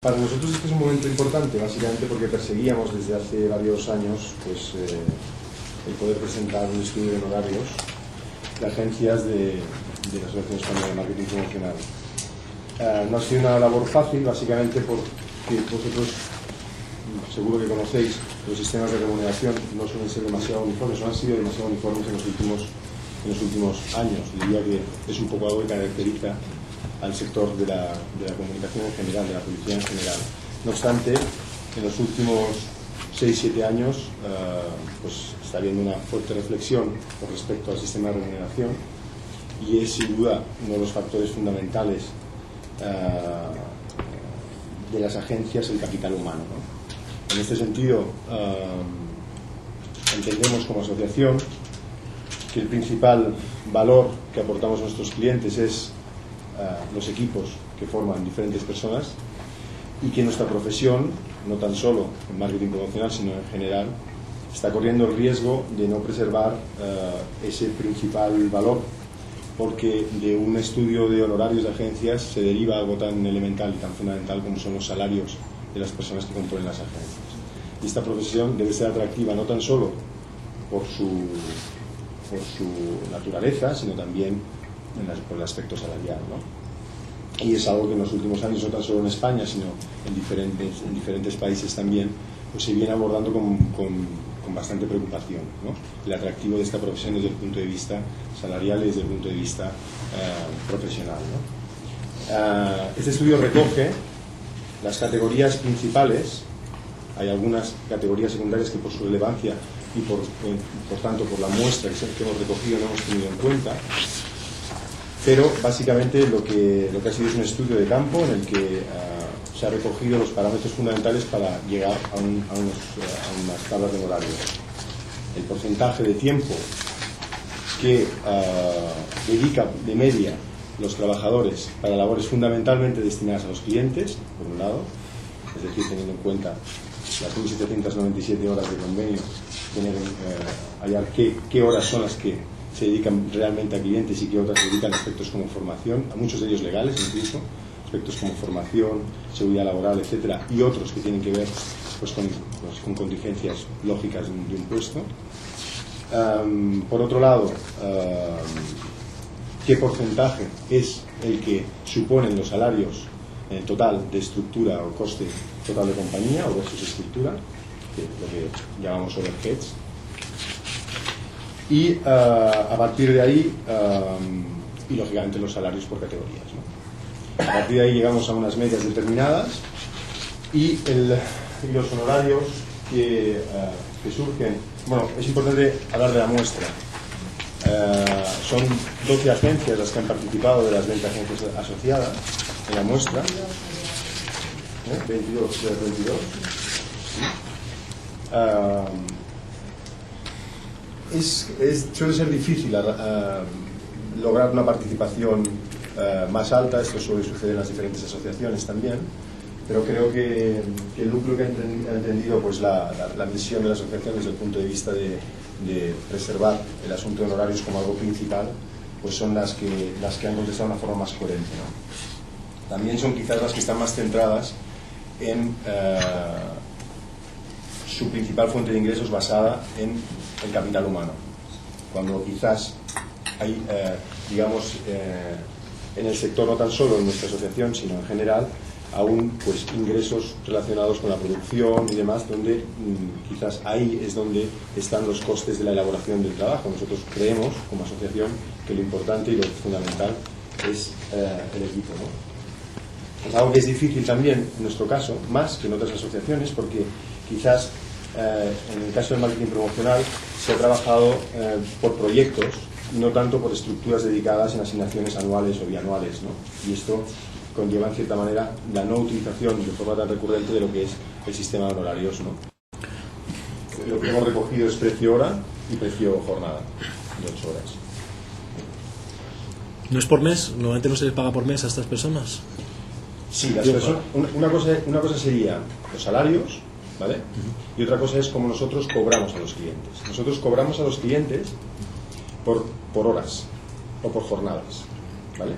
Para nosotros este es un momento importante, básicamente porque perseguíamos desde hace varios años el poder presentar un estudio de honorarios de agencias de la Asociación Española de Marketing Promocional. No ha sido una labor fácil, básicamente porque vosotros seguro que conocéis los sistemas de remuneración no suelen ser demasiado uniformes, no han sido demasiado uniformes en los últimos años. Diría que es un poco algo que caracteriza al sector de la comunicación en general, de la publicidad en general. No obstante, en los últimos 6-7 años pues está habiendo una fuerte reflexión con respecto al sistema de remuneración y es sin duda uno de los factores fundamentales de las agencias el capital humano, ¿no? En este sentido, entendemos como asociación que el principal valor que aportamos a nuestros clientes es los equipos que forman diferentes personas y que nuestra profesión, no tan solo en marketing promocional sino en general, está corriendo el riesgo de no preservar ese principal valor, porque de un estudio de honorarios de agencias se deriva algo tan elemental y tan fundamental como son los salarios de las personas que componen las agencias. Y esta profesión debe ser atractiva no tan solo por su naturaleza, sino también por el aspecto salarial, ¿no? Y es algo que en los últimos años, no tan solo en España, sino en diferentes países también, pues se viene abordando con bastante preocupación, ¿no? El atractivo de esta profesión desde el punto de vista salarial y desde el punto de vista profesional, ¿no? Este estudio recoge las categorías principales. Hay algunas categorías secundarias que por su relevancia y por tanto por la muestra que hemos recogido no hemos tenido en cuenta, pero básicamente lo que ha sido es un estudio de campo en el que se han recogido los parámetros fundamentales para llegar a unas tablas de honorarios. El porcentaje de tiempo que dedica de media los trabajadores para labores fundamentalmente destinadas a los clientes, por un lado, es decir, teniendo en cuenta las 1.797 horas de convenio, hallar qué horas son las que se dedican realmente a clientes y qué otras se dedican a aspectos como formación, a muchos de ellos legales incluso, aspectos como formación, seguridad laboral, etcétera, y otros que tienen que ver pues, con contingencias lógicas de un puesto. Por otro lado, qué porcentaje es el que suponen los salarios en el total de estructura o coste total de compañía o versus estructura, que es lo que llamamos overheads. Y a partir de ahí, y lógicamente los salarios por categorías, ¿no? A partir de ahí llegamos a unas medias determinadas y los honorarios que surgen. Bueno, es importante hablar de la muestra. Son 12 agencias las que han participado de las 20 agencias asociadas en la muestra. 22. Suele ser difícil lograr una participación más alta. Esto suele suceder en las diferentes asociaciones también, pero creo que el núcleo que ha entendido pues la misión de la asociación desde el punto de vista de preservar el asunto de honorarios como algo principal, pues son las que han contestado de una forma más coherente, ¿no? También son quizás las que están más centradas en su principal fuente de ingresos basada en el capital humano, cuando quizás hay, en el sector, no tan solo en nuestra asociación, sino en general, aún pues ingresos relacionados con la producción y demás, donde quizás ahí es donde están los costes de la elaboración del trabajo. Nosotros creemos, como asociación, que lo importante y lo fundamental es el equipo, ¿no? Es algo que es difícil también en nuestro caso, más que en otras asociaciones, porque quizás en el caso del marketing promocional se ha trabajado por proyectos y no tanto por estructuras dedicadas en asignaciones anuales o bianuales, ¿no? Y esto conlleva en cierta manera la no utilización de forma tan recurrente de lo que es el sistema de honorarios, ¿no? Lo que hemos recogido es precio hora y precio jornada de 8 horas. ¿No es por mes? ¿Normalmente no se les paga por mes a estas personas? Sí, las personas, una cosa sería los salarios, ¿vale? Y otra cosa es cómo nosotros cobramos a los clientes. Nosotros cobramos a los clientes por horas o por jornadas, ¿vale?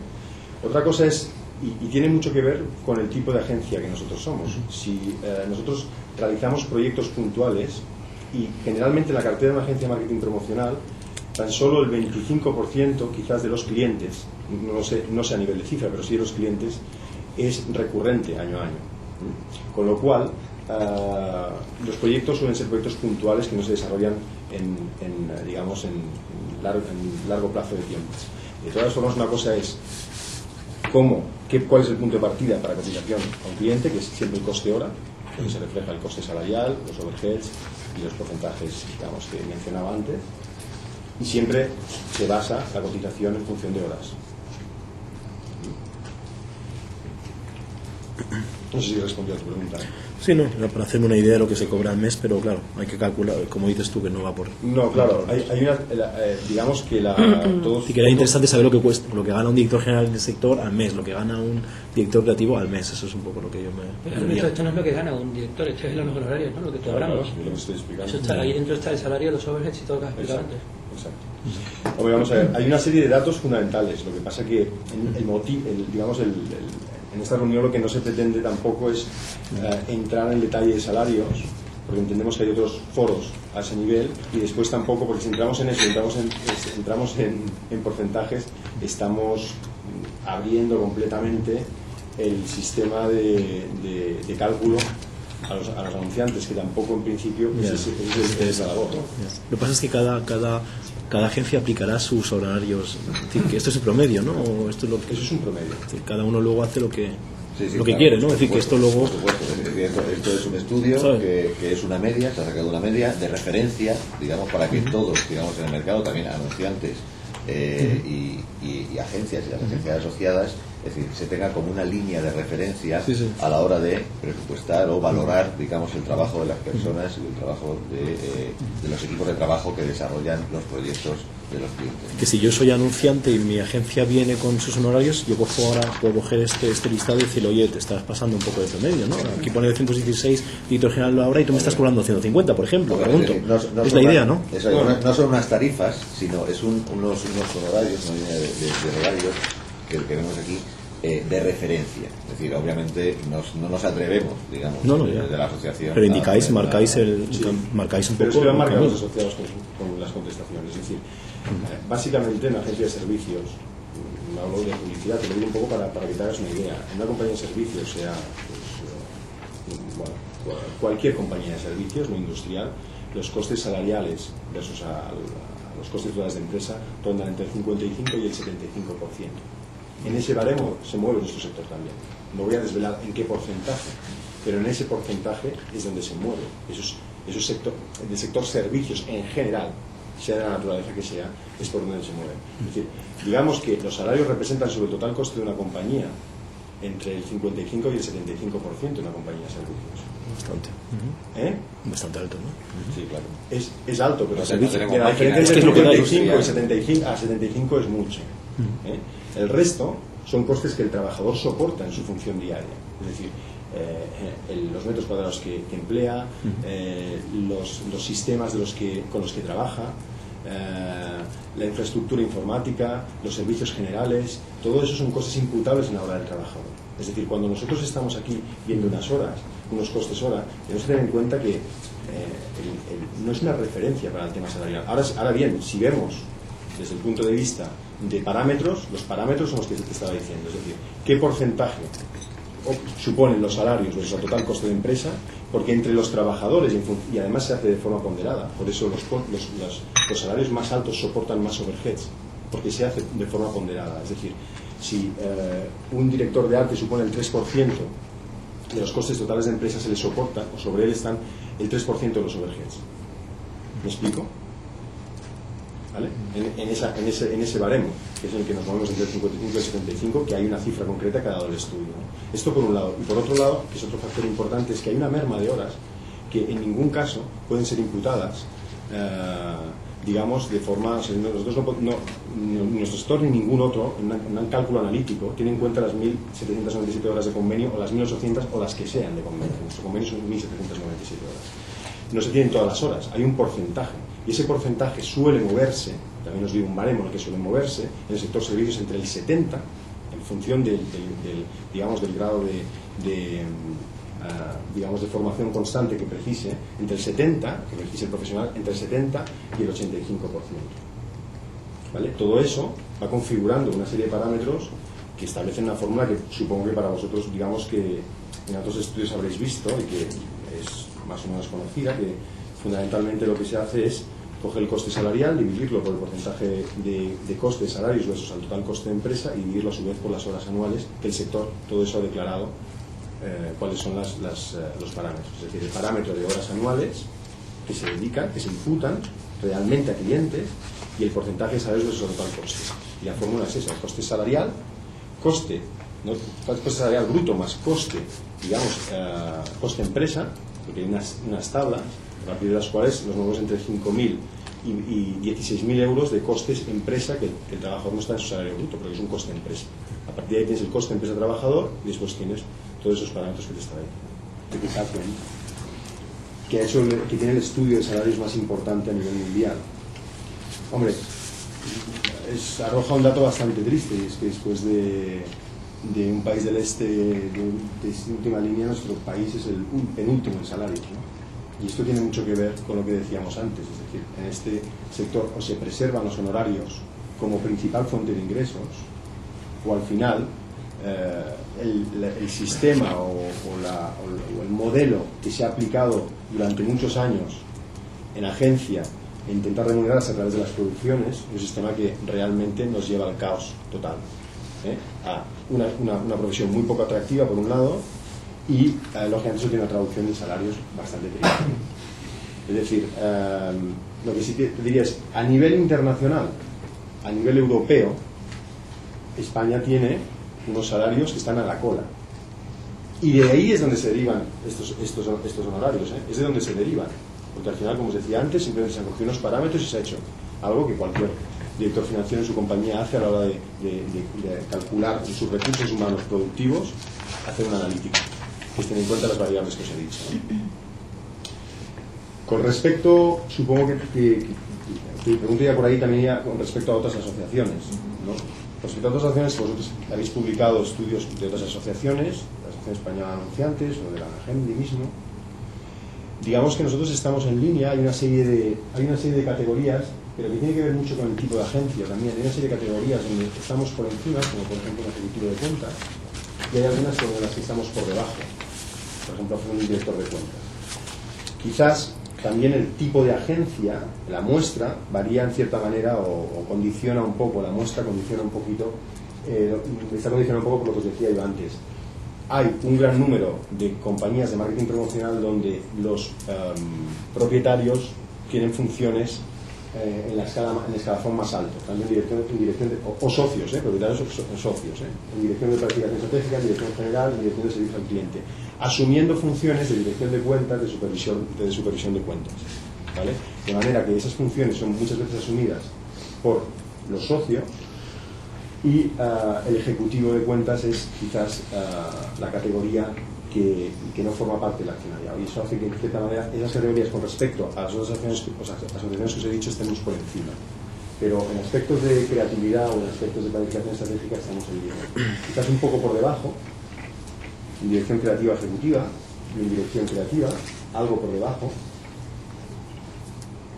Otra cosa es y tiene mucho que ver con el tipo de agencia que nosotros somos. Si nosotros realizamos proyectos puntuales, y generalmente en la cartera de una agencia de marketing promocional, tan solo el 25% quizás de los clientes, no sé a nivel de cifra, pero sí de los clientes, es recurrente año a año. Con lo cual, los proyectos suelen ser proyectos puntuales que no se desarrollan en largo plazo de tiempo. De todas formas, una cosa es cuál es el punto de partida para cotización a un cliente, que es siempre el coste hora, donde se refleja el coste salarial, los overheads y los porcentajes, digamos, que mencionaba antes, y siempre se basa la cotización en función de horas. No sé si respondió a tu pregunta. Sí, no, era para hacerme una idea de lo que se cobra al mes, pero claro, hay que calcular, como dices tú, que no va por... No, claro, hay una, digamos que todos... Sí, que era interesante saber lo que cuesta, lo que gana un director general del sector al mes, lo que gana un director creativo al mes, eso es un poco lo que yo me... Pero esto no es lo que gana un director, esto es los honorarios, ¿no? Lo que tú hablamos. Lo que estoy explicando. Eso está, ahí dentro está el salario, los overheads y todo lo que has explicado antes. Exacto. Hombre, vamos a ver, hay una serie de datos fundamentales. Lo que pasa que en esta reunión lo que no se pretende tampoco es entrar en detalle de salarios, porque entendemos que hay otros foros a ese nivel, y después tampoco, porque si entramos en eso, entramos en porcentajes, estamos abriendo completamente el sistema de cálculo a los anunciantes, que tampoco en principio es la labor, ¿no? Lo que pasa es que cada agencia aplicará sus horarios. Es decir, que esto es el promedio, ¿no? O esto es lo que, eso es un promedio. Es decir, cada uno luego hace lo que claro, quiere, ¿no? Es decir, que esto luego... Por supuesto, esto es un estudio que es una media, se ha sacado una media de referencia, digamos, para que todos, digamos, en el mercado, también anunciantes y agencias y las agencias asociadas, es decir, se tenga como una línea de referencia a la hora de presupuestar o valorar, digamos, el trabajo de las personas y el trabajo de los equipos de trabajo que desarrollan los proyectos de los clientes. Que si yo soy anunciante y mi agencia viene con sus honorarios, yo puedo coger este listado y decirle, oye, te estás pasando un poco de promedio, ¿no? Aquí pone 116, director general ahora, y tú me estás cobrando 150, por ejemplo. Pregunto. Es la idea, ¿no? No son unas tarifas, sino es unos honorarios, una línea de horarios que vemos aquí, de referencia. Es decir, obviamente no nos atrevemos, digamos, de la asociación. Pero marcáis un poco. Pero es que lo han marcado los asociados con las contestaciones. Es decir, básicamente en una agencia de servicios, no hablo de publicidad, te lo digo un poco para que te hagas una idea. En una compañía de servicios, sea cualquier compañía de servicios, no industrial, los costes salariales versus a los costes totales de empresa rondan entre el 55 y el 75%. En ese baremo se mueve nuestro sector también. No voy a desvelar en qué porcentaje, pero en ese porcentaje es donde se mueve. Eso es del sector servicios en general, sea de la naturaleza que sea, es por donde se mueve. Es decir, digamos que los salarios representan sobre el total coste de una compañía entre el 55 y el 75% de una compañía de servicios. Bastante. Bastante alto, ¿no? Sí, claro. Es alto, pero la diferencia es que entre es 55 y 75 es mucho. El resto son costes que el trabajador soporta en su función diaria. Es decir, los metros cuadrados que emplea, los sistemas con los que trabaja, la infraestructura informática, los servicios generales, todo eso son costes imputables en la hora del trabajador. Es decir, cuando nosotros estamos aquí viendo unos costes hora, tenemos que tener en cuenta que no es una referencia para el tema salarial. Ahora bien, si vemos desde el punto de vista de parámetros, los parámetros son los que te estaba diciendo, es decir, qué porcentaje suponen los salarios versus el total coste de empresa, porque entre los trabajadores, y además se hace de forma ponderada, por eso los salarios más altos soportan más overheads, porque se hace de forma ponderada. Es decir, si un director de arte supone el 3% de los costes totales de empresa, se le soporta, o sobre él están el 3% de los overheads. ¿Me explico? ¿Vale? En ese baremo, que es en el que nos movemos entre el 55 y el 75, que hay una cifra concreta que ha dado el estudio, ¿no? Esto por un lado. Y por otro lado, que es otro factor importante, es que hay una merma de horas que en ningún caso pueden ser imputadas, digamos, de forma... O sea, nosotros ni nuestro sector ni ningún otro, en un cálculo analítico, tiene en cuenta las 1.797 horas de convenio, o las 1.800, o las que sean de convenio. Nuestro convenio son 1.797 horas. No se tienen todas las horas, hay un porcentaje. Y ese porcentaje suele moverse, también os digo un baremo en el que suele moverse, en el sector servicios entre el 70%, en función digamos, del grado digamos, de formación constante que precise, entre el 70, que precise el profesional, entre el 70 y el 85%. ¿Vale? Todo eso va configurando una serie de parámetros que establecen una fórmula que supongo que para vosotros, digamos, que en otros estudios habréis visto y que es más o menos conocida, que fundamentalmente lo que se hace es coger el coste salarial, dividirlo por el porcentaje de coste de salarios versus el total coste de empresa y dividirlo a su vez por las horas anuales que el sector, todo eso ha declarado cuáles son los parámetros. Es decir, el parámetro de horas anuales que se dedican, que se imputan realmente a clientes y el porcentaje de salarios versus el total coste. Y la fórmula es esa, el coste salarial, coste salarial bruto más coste, digamos, coste empresa, porque hay unas tablas a partir de las cuales nos movemos entre 5.000 y 16.000 euros de costes empresa que el trabajador no está en su salario bruto, porque es un coste empresa. A partir de ahí tienes el coste empresa-trabajador y después tienes todos esos parámetros que te están ahí. Que tiene el estudio de salarios más importante a nivel mundial. Hombre, arroja un dato bastante triste, y es que después de un país del este de última línea, nuestro país es el penúltimo en salarios, ¿no? Y esto tiene mucho que ver con lo que decíamos antes, es decir, en este sector o se preservan los honorarios como principal fuente de ingresos, o al final el sistema o el modelo que se ha aplicado durante muchos años en agencia e intentar remunerarse a través de las producciones, un sistema que realmente nos lleva al caos total, a una profesión muy poco atractiva por un lado y lógicamente eso tiene una traducción de salarios bastante triste. Es decir, lo que sí te diría es, a nivel internacional, a nivel europeo, España tiene unos salarios que están a la cola, y de ahí es donde se derivan estos honorarios, es de donde se derivan, porque al final, como os decía antes, simplemente se han cogido unos parámetros y se ha hecho algo que cualquier director financiero en su compañía hace a la hora de calcular sus recursos humanos productivos, hacer una analítica, pues tener en cuenta las variables que os he dicho, ¿no? Con respecto, supongo que pregunto ya por ahí también ya con respecto a otras asociaciones, ¿no? Respecto a otras asociaciones, vosotros habéis publicado estudios de otras asociaciones, la Asociación Española de Anunciantes o de la AGEMDI mismo. Digamos que nosotros estamos en línea, hay una serie de categorías, pero que tiene que ver mucho con el tipo de agencia también. Hay una serie de categorías donde estamos por encima, como por ejemplo el ejecutivo de cuentas, y hay algunas sobre las que estamos por debajo, por ejemplo un director de cuentas. Quizás también el tipo de agencia, la muestra, varía en cierta manera o condiciona un poco, la muestra condiciona un poquito, está condicionada un poco por lo que os decía yo antes. Hay un gran número de compañías de marketing promocional donde los propietarios tienen funciones en el escalafón más alto, tanto en dirección o socios, propietarios o socios, en dirección de planificación estratégica, en dirección general, en dirección de servicio al cliente, asumiendo funciones de dirección de cuentas, de supervisión de cuentas, ¿vale? De manera que esas funciones son muchas veces asumidas por los socios y el ejecutivo de cuentas es quizás la categoría que no forma parte del accionariado, y eso hace que en cierta manera esas categorías con respecto a las otras asociaciones que os he dicho estemos por encima, pero en aspectos de creatividad o en aspectos de planificación estratégica estamos en línea, quizás un poco por debajo en dirección creativa ejecutiva y en dirección creativa algo por debajo,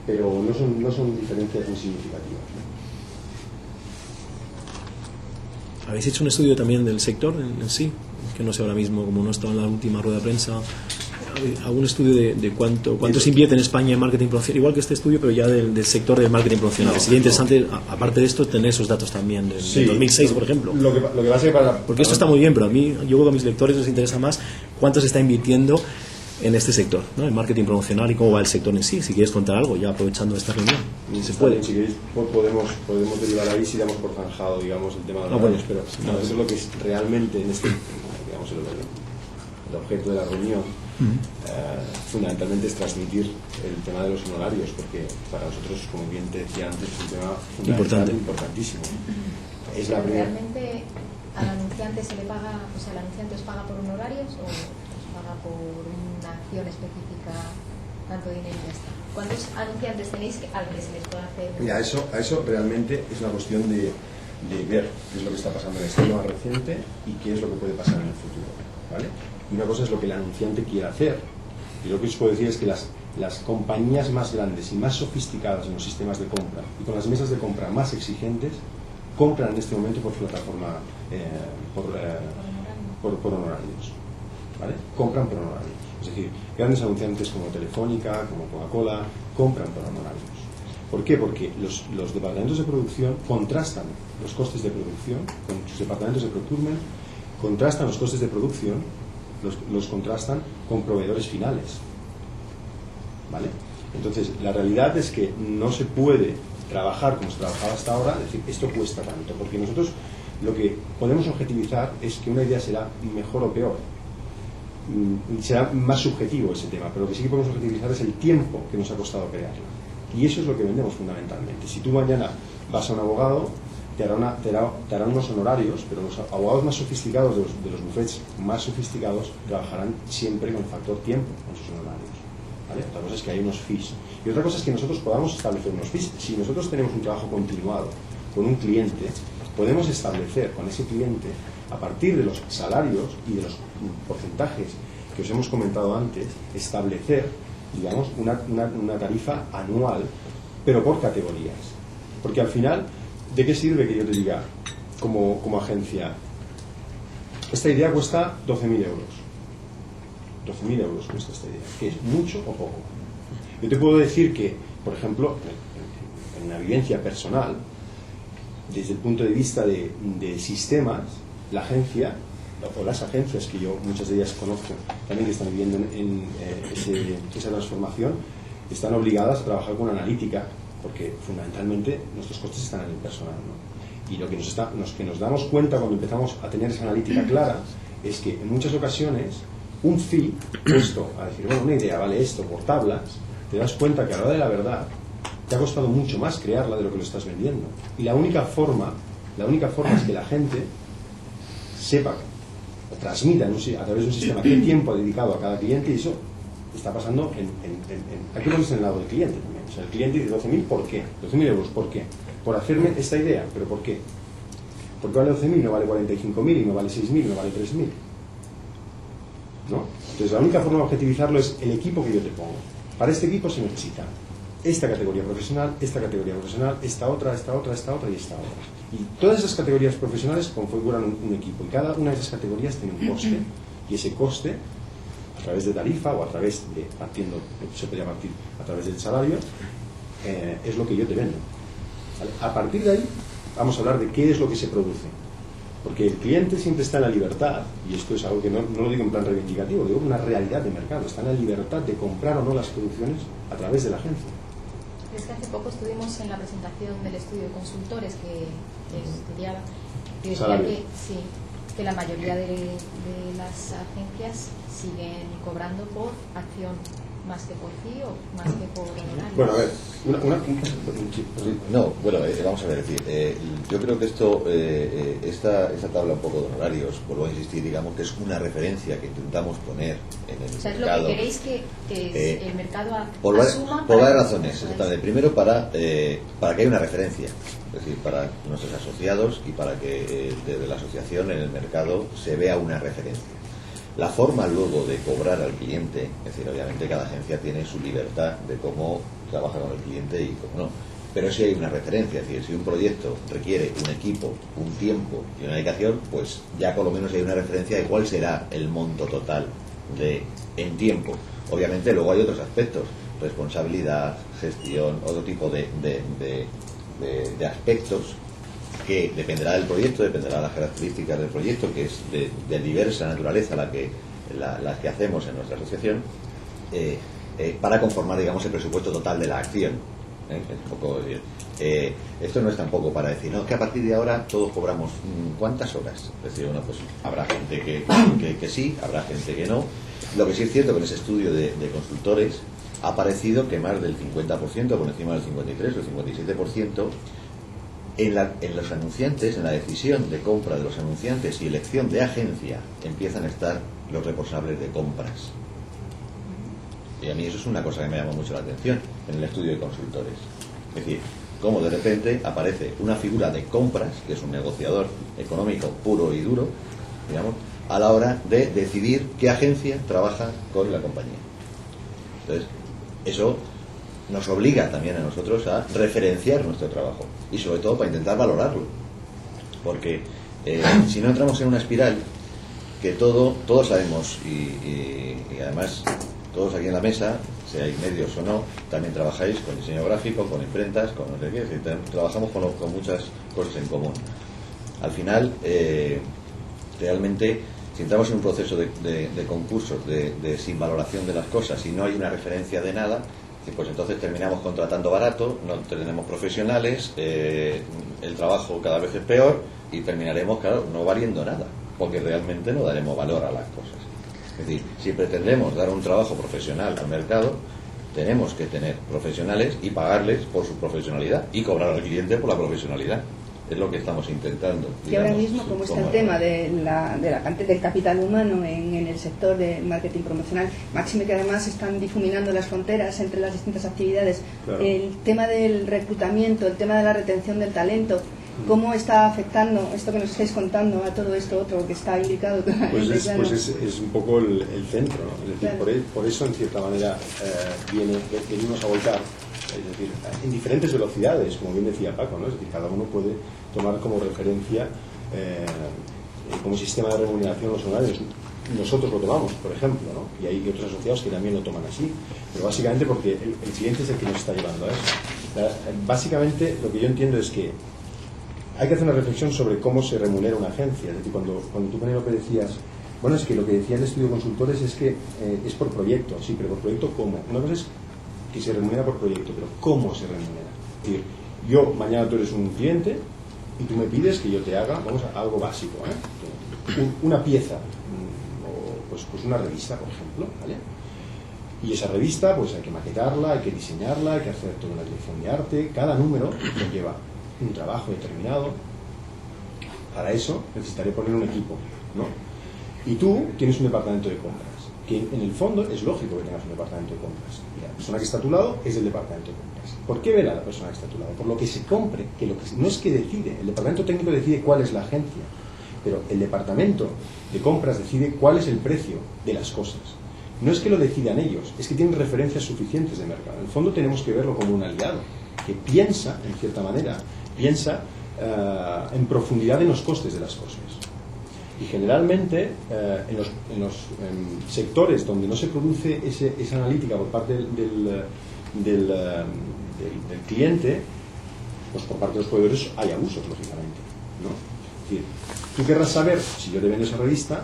pero no son diferencias muy significativas, ¿no? ¿Habéis hecho un estudio también del sector en sí? Que no sé ahora mismo, como no estaba en la última rueda de prensa, algún estudio de cuánto se invierte en España en marketing promocional, igual que este estudio, pero ya del sector de marketing promocional. Sería interesante, aparte de esto, tener esos datos también del 2006, por ejemplo. Lo que pasa es que porque esto está muy bien, pero a mí, yo creo que a mis lectores les interesa más cuánto se está invirtiendo en este sector, ¿no? En marketing promocional y cómo va el sector en sí. Si quieres contar algo, ya aprovechando esta reunión, se puede. Si queréis, podemos derivar ahí si damos por zanjado, digamos, el tema de los horarios, pero eso es lo que es realmente en este, digamos, el objeto de la reunión. Fundamentalmente es transmitir el tema de los honorarios, porque para nosotros, como bien te decía antes, es un tema importantísimo. Es la ¿Realmente al anunciante se le paga, o sea, el anunciante os paga por honorarios o paga por una acción específica, tanto dinero y ya está? ¿Cuántos anunciantes tenéis al que se les puede hacer? Mira, eso realmente es una cuestión de de ver qué es lo que está pasando en el historia más reciente y qué es lo que puede pasar en el futuro, ¿vale? Y una cosa es lo que el anunciante quiere hacer, y lo que os puedo decir es que las compañías más grandes y más sofisticadas en los sistemas de compra y con las mesas de compra más exigentes compran en este momento por plataforma, por honorarios, ¿vale? Compran por honorarios. Es decir, grandes anunciantes como Telefónica, como Coca-Cola, compran por honorarios. ¿Por qué? Porque los departamentos de producción contrastan los costes de producción con sus departamentos de procurement, contrastan los costes de producción, los contrastan con proveedores finales, ¿vale? Entonces, la realidad es que no se puede trabajar como se trabajaba hasta ahora, decir, esto cuesta tanto, porque nosotros lo que podemos objetivizar es que una idea será mejor o peor. Será más subjetivo ese tema, pero lo que sí que podemos objetivizar es el tiempo que nos ha costado crearla. Y eso es lo que vendemos fundamentalmente. Si tú mañana vas a un abogado, te harán unos honorarios, pero los abogados más sofisticados de los bufetes más sofisticados trabajarán siempre con el factor tiempo, con sus honorarios, ¿vale? Otra cosa es que hay unos fees. Y otra cosa es que nosotros podamos establecer unos fees. Si nosotros tenemos un trabajo continuado con un cliente, podemos establecer con ese cliente, a partir de los salarios y de los porcentajes que os hemos comentado antes, establecer, digamos, una tarifa anual, pero por categorías. Porque al final, ¿de qué sirve que yo te diga, como agencia, esta idea cuesta 12.000 euros? 12.000 euros cuesta esta idea. ¿Qué es? ¿Mucho o poco? Yo te puedo decir que, por ejemplo, en una vivencia personal, desde el punto de vista de sistemas, la agencia, o las agencias que yo muchas de ellas conozco, también que están viviendo en esa transformación, están obligadas a trabajar con analítica, porque fundamentalmente nuestros costes están en el personal, ¿no? Y lo que nos damos cuenta cuando empezamos a tener esa analítica clara es que en muchas ocasiones un fee puesto a decir, bueno, una idea vale esto por tablas, te das cuenta que a la hora de la verdad te ha costado mucho más crearla de lo que lo estás vendiendo. Y la única forma es que la gente sepa o transmita a través de un sistema qué tiempo ha dedicado a cada cliente, y eso está pasando aquí lo ves en el lado del cliente también. O sea, el cliente dice 12.000, ¿por qué? 12.000 euros, ¿por qué? Por hacerme esta idea, ¿pero por qué? Porque vale 12.000, no vale 45.000, y no vale 6.000, no vale 3.000, ¿no? Entonces la única forma de objetivizarlo es el equipo que yo te pongo. Para este equipo se necesita esta categoría profesional, esta otra y esta otra. Y todas esas categorías profesionales configuran un equipo, y cada una de esas categorías tiene un coste, y ese coste, a través de tarifa o a través de, se podría partir a través del salario, es lo que yo te vendo, ¿vale? A partir de ahí vamos a hablar de qué es lo que se produce, porque el cliente siempre está en la libertad, y esto es algo que no lo digo en plan reivindicativo, digo una realidad de mercado, está en la libertad de comprar o no las producciones a través de la agencia. Es que hace poco estuvimos en la presentación del estudio de consultores que decía que la mayoría de las agencias siguen cobrando por acción más que por fee o más que por honorario. Bueno, a ver, vamos a ver, es decir, yo creo que esta tabla un poco de honorarios, vuelvo a insistir, digamos que es una referencia que intentamos poner en el mercado. Es lo que queréis que el mercado asuma. Por varias razones, exactamente. Primero, para que haya una referencia, es decir, para nuestros asociados y para que desde la asociación en el mercado se vea una referencia. La forma luego de cobrar al cliente, es decir, obviamente cada agencia tiene su libertad de cómo trabaja con el cliente y cómo no, pero sí hay una referencia, es decir, si un proyecto requiere un equipo, un tiempo y una dedicación, pues ya por lo menos hay una referencia de cuál será el monto total en tiempo. Obviamente luego hay otros aspectos, responsabilidad, gestión, otro tipo de aspectos que dependerá del proyecto, dependerá de las características del proyecto, que es de diversa naturaleza las que hacemos en nuestra asociación, para conformar, digamos, el presupuesto total de la acción. Es un poco, esto no es tampoco para decir, no, que a partir de ahora todos cobramos ¿cuántas horas? Es decir, bueno, pues habrá gente que sí, habrá gente que no. Lo que sí es cierto que en ese estudio de consultores ha aparecido que más del 50%, por encima del 53 o el 57%, en los anunciantes, en la decisión de compra de los anunciantes y elección de agencia, empiezan a estar los responsables de compras. Y a mí eso es una cosa que me llama mucho la atención en el estudio de consultores. Es decir, cómo de repente aparece una figura de compras, que es un negociador económico puro y duro, digamos, a la hora de decidir qué agencia trabaja con la compañía. Entonces, eso nos obliga también a nosotros a referenciar nuestro trabajo y sobre todo para intentar valorarlo, porque si no entramos en una espiral que todos sabemos y además todos aquí en la mesa, seáis medios o no, también trabajáis con diseño gráfico, con imprentas, con no sé qué, trabajamos con muchas cosas en común. Al final, realmente, si entramos en un proceso de concursos, de sin valoración de las cosas y no hay una referencia de nada, pues entonces terminamos contratando barato, no tenemos profesionales, el trabajo cada vez es peor y terminaremos, claro, no valiendo nada, porque realmente no daremos valor a las cosas. Es decir, si pretendemos dar un trabajo profesional al mercado, tenemos que tener profesionales y pagarles por su profesionalidad y cobrar al cliente por la profesionalidad. Es lo que estamos intentando. Y ahora mismo, ¿cómo está el tema del capital humano en el sector del marketing promocional? Máxime que además se están difuminando las fronteras entre las distintas actividades. Claro. El tema del reclutamiento, el tema de la retención del talento, ¿cómo está afectando esto que nos estáis contando a todo esto otro que está indicado? Pues es un poco el centro, ¿no? Es decir, claro. por eso, en cierta manera, venimos a volcar. Es decir, en diferentes velocidades, como bien decía Paco, ¿no? Es decir, cada uno puede tomar como referencia como sistema de remuneración los honorarios. Nosotros lo tomamos, por ejemplo, ¿no? Y hay otros asociados que también lo toman así, pero básicamente porque el cliente es el que nos está llevando a eso. Básicamente lo que yo entiendo es que hay que hacer una reflexión sobre cómo se remunera una agencia. Es decir, cuando tú, Penélope, decías, bueno, es que lo que decía el estudio de consultores es que es por proyecto. Sí, pero por proyecto, ¿cómo? Una cosa es que se remunera por proyecto, pero ¿cómo se remunera? Es decir, yo, mañana tú eres un cliente y tú me pides que yo te haga, vamos a algo básico, una pieza, o pues una revista, por ejemplo, ¿vale? Y esa revista, pues hay que maquetarla, hay que diseñarla, hay que hacer toda una dirección de arte, cada número lleva un trabajo determinado. Para eso necesitaré poner un equipo, ¿no? Y tú tienes un departamento de compras, que en el fondo es lógico que tengas un departamento de compras. Y la persona que está a tu lado es del departamento de compras. ¿Por qué vela la persona que está a tu lado? Por lo que se compre, que no es que decide, el departamento técnico decide cuál es la agencia, pero el departamento de compras decide cuál es el precio de las cosas. No es que lo decidan ellos, es que tienen referencias suficientes de mercado. En el fondo tenemos que verlo como un aliado, que piensa, en cierta manera, en profundidad en los costes de las cosas. Y generalmente en los sectores donde no se produce esa analítica por parte del cliente, pues por parte de los proveedores hay abusos, lógicamente, ¿no? Es decir, tú querrás saber, si yo te vendo esa revista,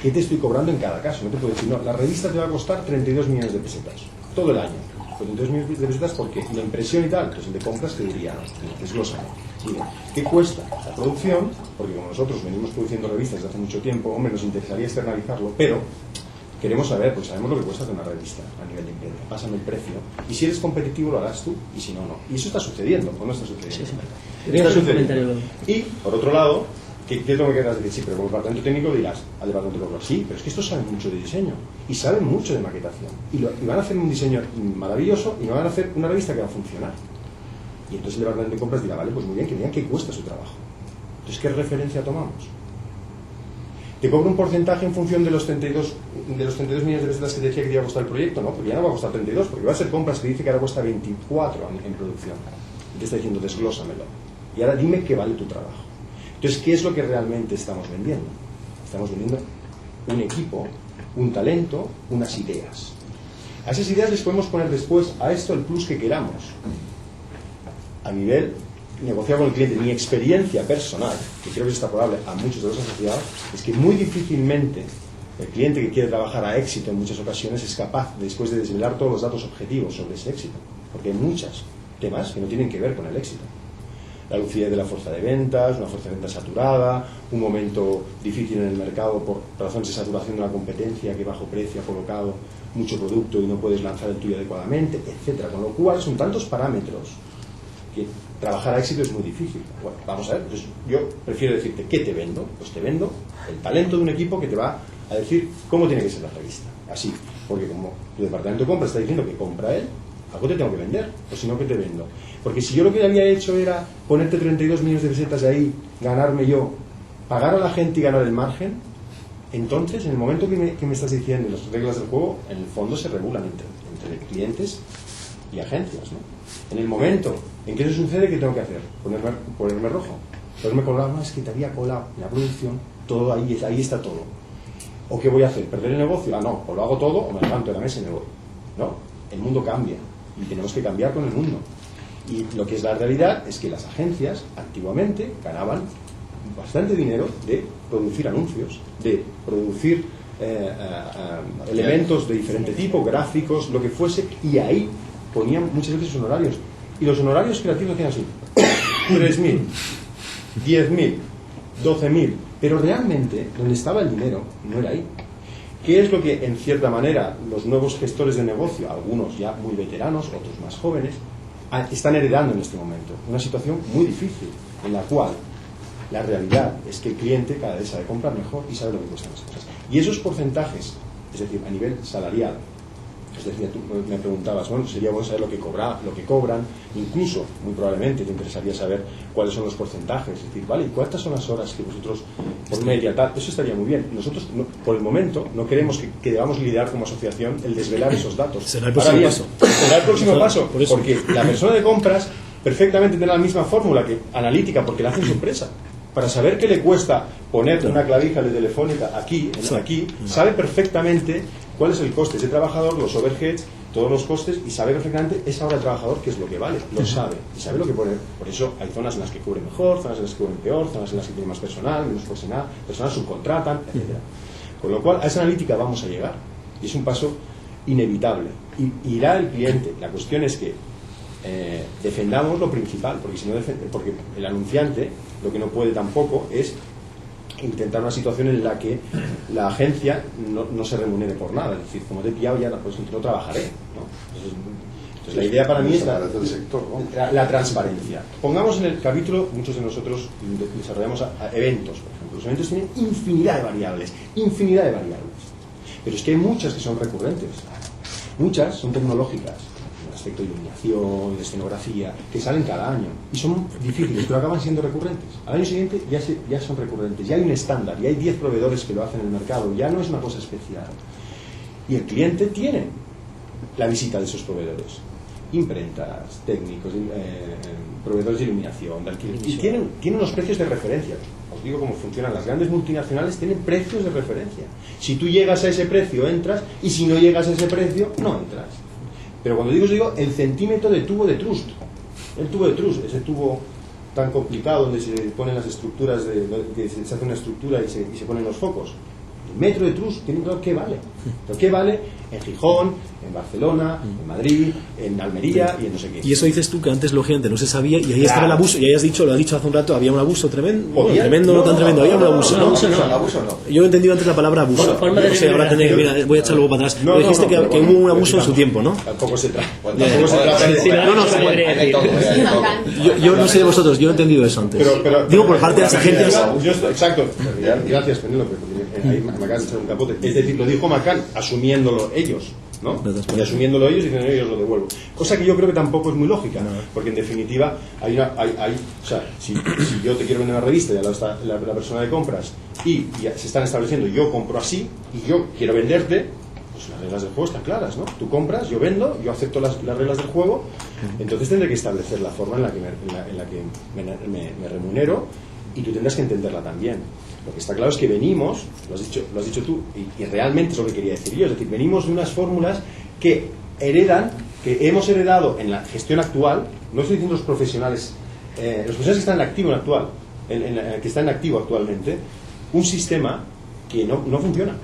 qué te estoy cobrando en cada caso. No te puedo decir, no, la revista te va a costar 32 millones de pesetas todo el año. 32 millones de pesetas porque la impresión y tal, pues el de compras te diría, no, desglósame. ¿Qué cuesta la producción? Porque como nosotros venimos produciendo revistas desde hace mucho tiempo, hombre, nos interesaría externalizarlo, pero queremos saber, pues sabemos lo que cuesta hacer una revista a nivel de imprenta, pásame el precio, y si eres competitivo lo harás tú, y si no, no. Y eso está sucediendo, ¿o no está sucediendo? Sí. Está sucediendo. Y, por otro lado, ¿qué tengo que querer decir? Sí, pero como departamento técnico dirás al departamento de compras, sí, pero es que estos saben mucho de diseño, y saben mucho de maquetación, y van a hacer un diseño maravilloso, y no van a hacer una revista que va a funcionar. Y entonces el departamento de compras dirá, vale, pues muy bien, que digan qué cuesta su trabajo. Entonces, ¿qué referencia tomamos? ¿Te cobro un porcentaje en función de los 32 millones de pesetas que te decía que te iba a costar el proyecto? No, porque ya no va a costar 32, porque va a ser compras que dice que ahora cuesta 24 en producción. Y te está diciendo, desglósamelo. Y ahora dime qué vale tu trabajo. Entonces, ¿qué es lo que realmente estamos vendiendo? Estamos vendiendo un equipo, un talento, unas ideas. A esas ideas les podemos poner después a esto el plus que queramos. A nivel negociar con el cliente, mi experiencia personal, que creo que es extrapolable a muchos de los asociados, es que muy difícilmente el cliente que quiere trabajar a éxito en muchas ocasiones es capaz, después de desvelar todos los datos objetivos sobre ese éxito, porque hay muchos temas que no tienen que ver con el éxito. La lucidez de la fuerza de ventas, una fuerza de ventas saturada, un momento difícil en el mercado por razones de saturación de la competencia, que bajo precio ha colocado mucho producto y no puedes lanzar el tuyo adecuadamente, etcétera. Con lo cual son tantos parámetros que trabajar a éxito es muy difícil. Bueno, vamos a ver, pues yo prefiero decirte ¿qué te vendo? Pues te vendo el talento de un equipo que te va a decir cómo tiene que ser la revista. Así, porque como tu departamento de compra está diciendo que compra él, algo te tengo que vender, o si no, ¿qué te vendo? Porque si yo lo que había hecho era ponerte 32 millones de pesetas ahí, ganarme yo, pagar a la gente y ganar el margen, entonces en el momento que me estás diciendo las reglas del juego, en el fondo se regulan entre clientes y agencias, ¿no? En el momento en que eso sucede, ¿qué tengo que hacer? Ponerme rojo, ponerme colado. No, es que te había colado en la producción, todo ahí está todo. ¿O qué voy a hacer? ¿Perder el negocio? Ah, no, o lo hago todo o me levanto de la mesa y me voy. No, el mundo cambia y tenemos que cambiar con el mundo. Y lo que es la realidad es que las agencias antiguamente ganaban bastante dinero de producir anuncios, de producir elementos de diferente tipo, gráficos, lo que fuese, y ahí ponían muchas veces honorarios. Y los honorarios creativos hacían así: 3.000, 10.000, 12.000, pero realmente donde estaba el dinero no era ahí. ¿Qué es lo que en cierta manera los nuevos gestores de negocio, algunos ya muy veteranos, otros más jóvenes, están heredando en este momento? Una situación muy difícil, en la cual la realidad es que el cliente cada vez sabe comprar mejor y sabe lo que cuestan las cosas. Y esos porcentajes, es decir, a nivel salarial, es decir, tú me preguntabas, bueno, sería bueno saber lo que cobran, incluso, muy probablemente te interesaría saber cuáles son los porcentajes, es decir, vale, ¿y cuántas son las horas que vosotros por media tal? Eso estaría muy bien. Nosotros, por el momento, no queremos que debamos liderar como asociación el desvelar esos datos. Será el próximo paso. Será el próximo paso, porque la persona de compras perfectamente tendrá la misma fórmula que analítica, porque la hace en su empresa. Para saber qué le cuesta poner una clavija de Telefónica aquí, sabe perfectamente cuál es el coste de ese trabajador, los overheads, todos los costes, y sabe perfectamente esa hora de trabajador qué es lo que vale, lo sabe, y sabe lo que pone. Por eso hay zonas en las que cubre mejor, zonas en las que cubre peor, zonas en las que tiene más personal, menos personal, personas subcontratan, etc. Con lo cual, a esa analítica vamos a llegar, y es un paso inevitable. Y irá el cliente. La cuestión es que defendamos lo principal, porque si no porque el anunciante lo que no puede tampoco es intentar una situación en la que la agencia no se remunere por nada, es decir, como te he pillado ya pues no trabajaré, ¿no? Entonces la idea para mí es la transparencia. Pongamos en el capítulo, muchos de nosotros desarrollamos eventos, por ejemplo. Los eventos tienen infinidad de variables, pero es que hay muchas que son recurrentes, muchas son tecnológicas, aspecto de iluminación, de escenografía, que salen cada año y son difíciles, pero acaban siendo recurrentes. Al año siguiente ya son recurrentes, ya hay un estándar, ya hay 10 proveedores que lo hacen en el mercado, ya no es una cosa especial. Y el cliente tiene la visita de esos proveedores, imprentas, técnicos, proveedores de iluminación, de alquiler, y tienen unos precios de referencia. Os digo cómo funcionan. Las grandes multinacionales tienen precios de referencia. Si tú llegas a ese precio, entras, y si no llegas a ese precio, no entras. Pero cuando digo el centímetro de tubo de trust, ese tubo tan complicado donde se ponen las estructuras, se hace una estructura y se ponen los focos. El metro de trust tiene claro qué vale. Pero qué vale en Gijón, en Barcelona, en Madrid, en Almería y en no sé qué. Y eso dices tú que antes lógicamente no se sabía y ahí estaba el abuso. Y ahí has dicho, lo has dicho hace un rato, había un abuso tremendo. Había un abuso. No. Yo he entendido antes la palabra abuso. No sé, ahora tendré que mirar, voy a echar luego para atrás. Dijiste que hubo un abuso en su tiempo, ¿no? Tampoco se trata. Yo no sé de vosotros, yo he entendido eso antes. Digo por parte de las agencias. Exacto. Gracias, Penélope. Ahí me acabas de echar un capote. Es decir, lo dijo Macán, asumiéndolo ellos, ¿no? Y asumiéndolo ellos, dicen ellos lo devuelvo. Cosa que yo creo que tampoco es muy lógica, porque en definitiva o sea, si yo te quiero vender una revista y al lado está la persona de compras y se están estableciendo, yo compro así y yo quiero venderte, pues las reglas del juego están claras, ¿no? Tú compras, yo vendo, yo acepto las reglas del juego, entonces tendré que establecer la forma en la que me remunero, y tú tendrás que entenderla también. Lo que está claro es que venimos, lo has dicho tú, y realmente es lo que quería decir yo, es decir, venimos de unas fórmulas que hemos heredado en la gestión actual. No estoy diciendo los profesionales que están en activo actualmente, un sistema que no funciona,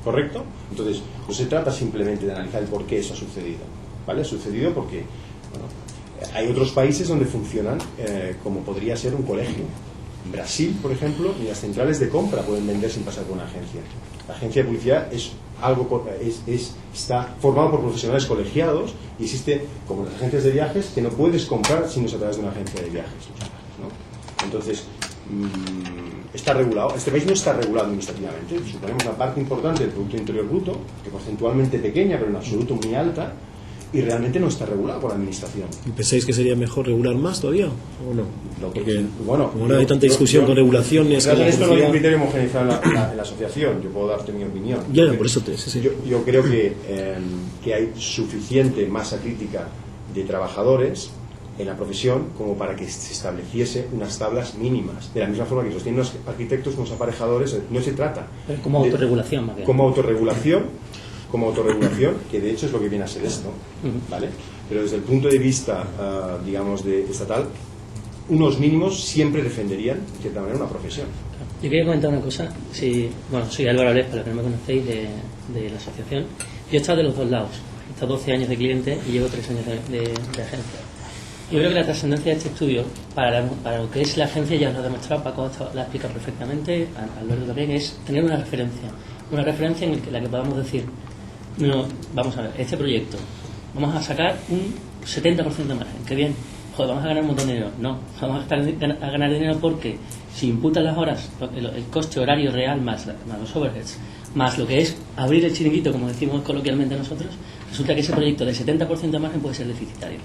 ¿correcto? Entonces, no se trata simplemente de analizar el por qué eso ha sucedido, ¿vale? Ha sucedido porque, hay otros países donde funcionan como podría ser un colegio. En Brasil, por ejemplo, ni las centrales de compra pueden vender sin pasar por una agencia. La agencia de publicidad está formada por profesionales colegiados, y existe, como las agencias de viajes, que no puedes comprar si no es a través de una agencia de viajes, ¿no? Entonces, está regulado. Este país no está regulado administrativamente. Suponemos una parte importante del Producto Interior Bruto, que porcentualmente pequeña, pero en absoluto muy alta, y realmente no está regulado por la administración. ¿Y pensáis que sería mejor regular más todavía o no? Porque bueno, como ahora hay tanta discusión con regulaciones, esto no hay un criterio homogeneizado en la asociación. Yo puedo darte mi opinión. Ya, por eso yo creo que hay suficiente masa crítica de trabajadores en la profesión como para que se estableciese unas tablas mínimas, de la misma forma que sostienen los arquitectos con los aparejadores. No se trata pero como autorregulación más bien. Como autorregulación, que de hecho es lo que viene a ser esto, ¿vale? Pero desde el punto de vista, digamos, de estatal, unos mínimos siempre defenderían, de cierta manera, una profesión. Yo quería comentar una cosa. Soy Álvaro Alés, para los que no me conocéis, de la asociación. Yo he estado de los dos lados. He estado 12 años de cliente y llevo 3 años de agencia. Yo creo que la trascendencia de este estudio, para lo que es la agencia, ya lo ha demostrado, Paco la explica perfectamente, Alberto también, es tener una referencia en la que podamos decir, no, vamos a ver, este proyecto, vamos a sacar un 70% de margen, qué bien, joder, vamos a ganar un montón de dinero. No, vamos a ganar dinero porque si imputan las horas, el coste horario real más los overheads, más lo que es abrir el chiringuito, como decimos coloquialmente nosotros, resulta que ese proyecto de 70% de margen puede ser deficitario.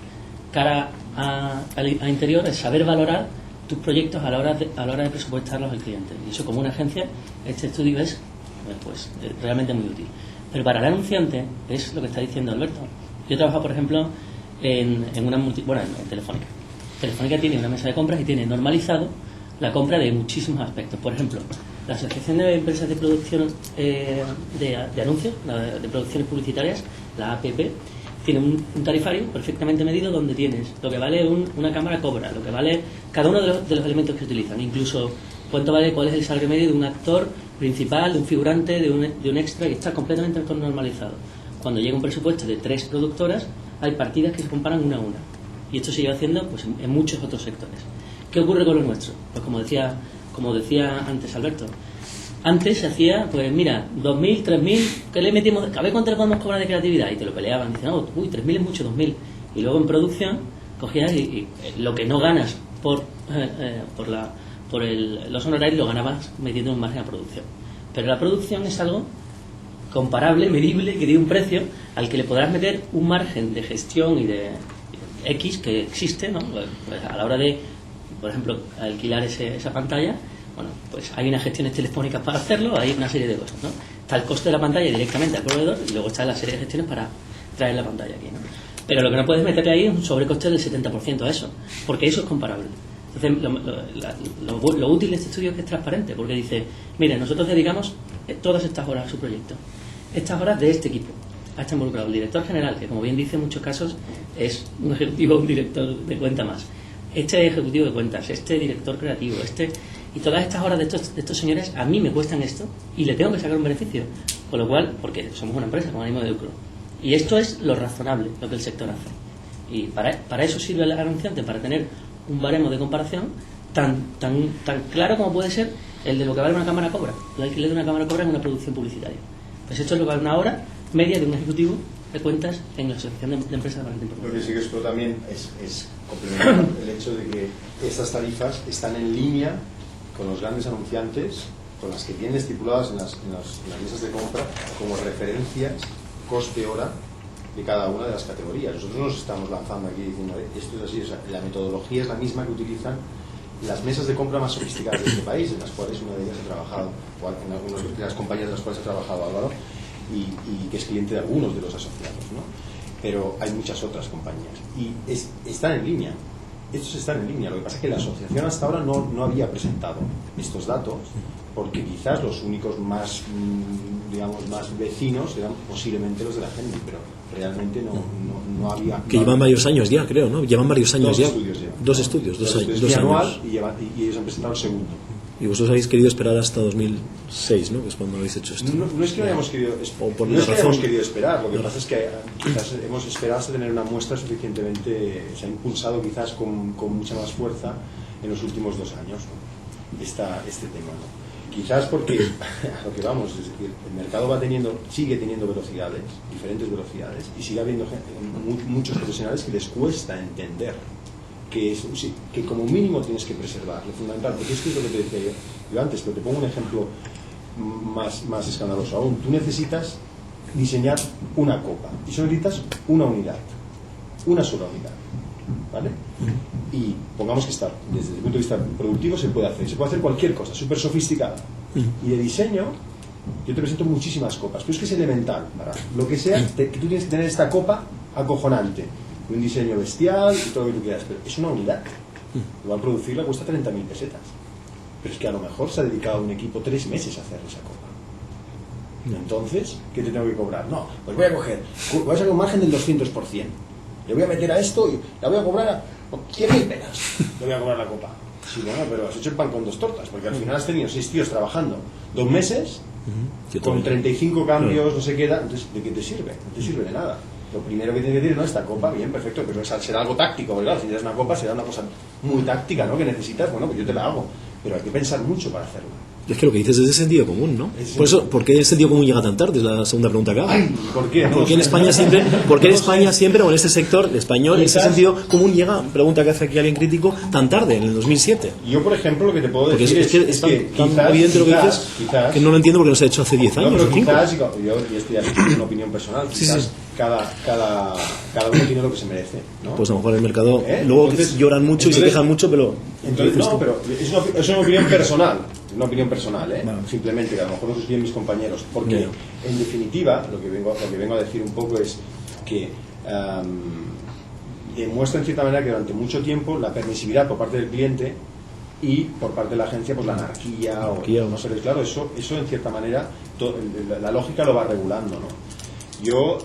Cara a interior es saber valorar tus proyectos a la hora de presupuestarlos al cliente. Y eso, como una agencia, este estudio es realmente muy útil. Pero para el anunciante es lo que está diciendo Alberto. Yo trabajo, por ejemplo, en Telefónica. Telefónica tiene una mesa de compras y tiene normalizado la compra de muchísimos aspectos. Por ejemplo, la Asociación de Empresas de Producción de Anuncios, de Producciones Publicitarias, la APP, tiene un tarifario perfectamente medido donde tienes lo que vale una cámara cobra, lo que vale cada uno de los elementos que utilizan, incluso cuánto vale, cuál es el salario medio de un actor principal, de un figurante, de un extra, que está completamente normalizado. Cuando llega un presupuesto de 3 productoras, hay partidas que se comparan una a una. Y esto se lleva haciendo pues, en muchos otros sectores. ¿Qué ocurre con lo nuestro? Pues como decía antes Alberto, antes se hacía, pues mira, 2.000, 3.000, ¿qué le metimos? A ver cuánto le podemos cobrar de creatividad. Y te lo peleaban, dicen, no, 3.000 es mucho, 2.000. Y luego en producción, cogías y lo que no ganas por los honorarios lo ganabas metiendo un margen a producción. Pero la producción es algo comparable, medible, que tiene un precio al que le podrás meter un margen de gestión y de X que existe, ¿no? Pues a la hora de, por ejemplo, alquilar esa pantalla. Bueno, pues hay unas gestiones telefónicas para hacerlo, hay una serie de cosas, ¿no? Está el coste de la pantalla directamente al proveedor y luego está la serie de gestiones para traer la pantalla aquí, ¿no? Pero lo que no puedes meterle ahí es un sobrecoste del 70% a eso, porque eso es comparable. Entonces, lo útil de este estudio es que es transparente, porque dice, mire, nosotros dedicamos todas estas horas a su proyecto, estas horas de este equipo. Está involucrado el director general, que como bien dice en muchos casos es un ejecutivo, un director de cuenta más, este ejecutivo de cuentas, este director creativo, y todas estas horas de estos señores a mí me cuestan esto y le tengo que sacar un beneficio, con lo cual, porque somos una empresa con ánimo de lucro, y esto es lo razonable, lo que el sector hace, y para eso sirve el anunciante, para tener un baremo de comparación tan claro como puede ser el de lo que vale una cámara cobra, el alquiler de una cámara cobra en una producción publicitaria. Pues esto es lo que vale una hora media de un ejecutivo de cuentas en la Asociación de Empresas de Marketing Profesional. Lo que sí que esto también es complementar el hecho de que estas tarifas están en línea con los grandes anunciantes, con las que tienen estipuladas en las mesas de compra como referencias coste-hora de cada una de las categorías. Nosotros nos estamos lanzando aquí diciendo esto es así, o sea, la metodología es la misma que utilizan las mesas de compra más sofisticadas de este país, en las cuales una de ellas ha trabajado, o en algunas de las compañías de las cuales ha trabajado Álvaro, y que es cliente de algunos de los asociados, ¿no? Pero hay muchas otras compañías y están en línea. Estos están en línea. Lo que pasa es que la asociación hasta ahora no había presentado estos datos, porque quizás los únicos más vecinos eran posiblemente los de la gente, pero realmente no había. Que llevan varios años ya, creo, ¿no? Llevan varios años ya. Dos estudios. Dos años. Y ellos han presentado el segundo. Y vosotros habéis querido esperar hasta 2006, ¿no? Que es cuando habéis hecho esto. No es que no hayamos querido esperar. Lo que pasa es que quizás hemos esperado hasta tener una muestra suficientemente, se ha impulsado quizás con mucha más fuerza en los últimos 2 años, ¿no? este tema, ¿no? Quizás porque a lo que vamos, es decir, el mercado sigue teniendo velocidades, diferentes velocidades, y sigue habiendo muchos profesionales que les cuesta entender que como mínimo tienes que preservar lo fundamental, porque esto es lo que te decía yo antes, pero te pongo un ejemplo más escandaloso aún. Tú necesitas diseñar una copa y solo necesitas una unidad, una sola unidad, ¿vale? Y pongamos que está, desde el punto de vista productivo se puede hacer cualquier cosa, súper sofisticada. Y de diseño, yo te presento muchísimas copas, pero es que es elemental, para lo que sea, que tú tienes que tener esta copa acojonante, un diseño bestial y todo lo que tú quieras, pero es una unidad. Igual producirla cuesta 30.000 pesetas. Pero es que a lo mejor se ha dedicado un equipo 3 meses a hacer esa copa. Entonces, ¿qué te tengo que cobrar? No, pues voy a sacar un margen del 200%. Le voy a meter a esto y la voy a cobrar a 100.000 pelas. Le voy a cobrar la copa. Sí, bueno, pero has hecho el pan con 2 tortas, porque al final has tenido 6 tíos trabajando 2 meses, con 35 cambios, no sé qué da. Entonces, ¿de qué te sirve? No te sirve de nada. Lo primero que tienes que decir, no, esta copa, bien, perfecto, pero será algo táctico, ¿verdad? Si tienes una copa, será una cosa muy táctica, ¿no? Que necesitas, bueno, pues yo te la hago, pero hay que pensar mucho para hacerlo. Es que lo que dices es de sentido común, ¿no? Por eso, ¿por qué el sentido común llega tan tarde? Es la segunda pregunta que hago. Ay, ¿por qué? ¿Por qué en España siempre, o en este sector español, ese sentido común llega, pregunta que hace aquí alguien crítico, tan tarde, en el 2007? Yo, por ejemplo, lo que te puedo decir es tan evidente lo que dices, que no lo entiendo porque no se ha hecho hace 10 años. No, pero quizás, yo estoy aquí con una opinión personal, quizás cada uno tiene lo que se merece, ¿no? Pues a lo mejor el mercado, luego lloran mucho y se quejan mucho, pero... Entonces, no, pero es una opinión personal. Una opinión personal, simplemente, que a lo mejor no suscriben mis compañeros, porque en definitiva lo que vengo a decir un poco es que demuestra en cierta manera que durante mucho tiempo la permisividad por parte del cliente y por parte de la agencia, pues la anarquía no sé, claro, eso en cierta manera la lógica lo va regulando, ¿no? Yo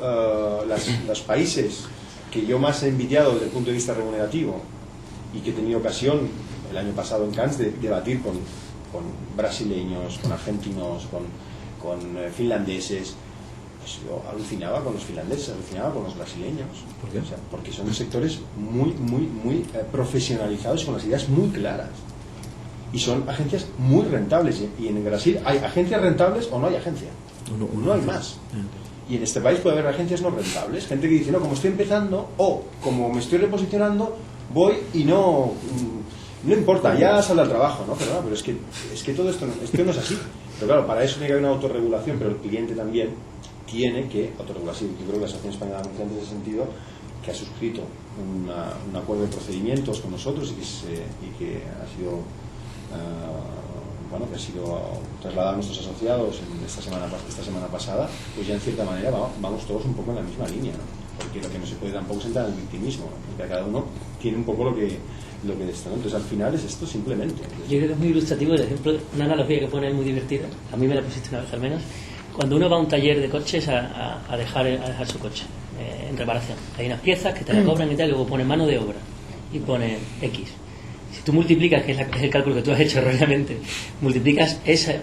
los países que yo más he envidiado desde el punto de vista remunerativo y que he tenido ocasión el año pasado en Cannes de debatir con brasileños, con argentinos, con finlandeses, pues yo alucinaba con los finlandeses, alucinaba con los brasileños. ¿Por qué? O sea, porque son sectores muy profesionalizados, con las ideas muy claras. Y son agencias muy rentables. Y en Brasil hay agencias rentables o no hay agencia. No hay más. Y en este país puede haber agencias no rentables. Gente que dice, no, como estoy empezando o como me estoy reposicionando, voy y no importa, ya sale al trabajo, ¿no? Pero es que todo esto no es así. Pero claro, para eso tiene que haber una autorregulación, pero el cliente también tiene que autorregularse. Yo creo que la Asociación Española de Anunciantes en ese sentido, que ha suscrito un acuerdo de procedimientos con nosotros y que ha sido que ha sido trasladado a nuestros asociados esta semana pasada, pues ya en cierta manera vamos todos un poco en la misma línea, ¿no? Porque lo que no se puede tampoco es entrar en el victimismo, ¿no? Porque cada uno tiene un poco lo que está, ¿no? Entonces al final es esto simplemente. Yo creo que es muy ilustrativo el ejemplo, una analogía que pone es muy divertida, a mí me la pusiste una vez al menos, cuando uno va a un taller de coches a dejar su coche en reparación. Hay unas piezas que te la cobran y tal, y luego pone mano de obra y pone X. Si tú multiplicas, que es el cálculo que tú has hecho erróneamente, multiplicas ese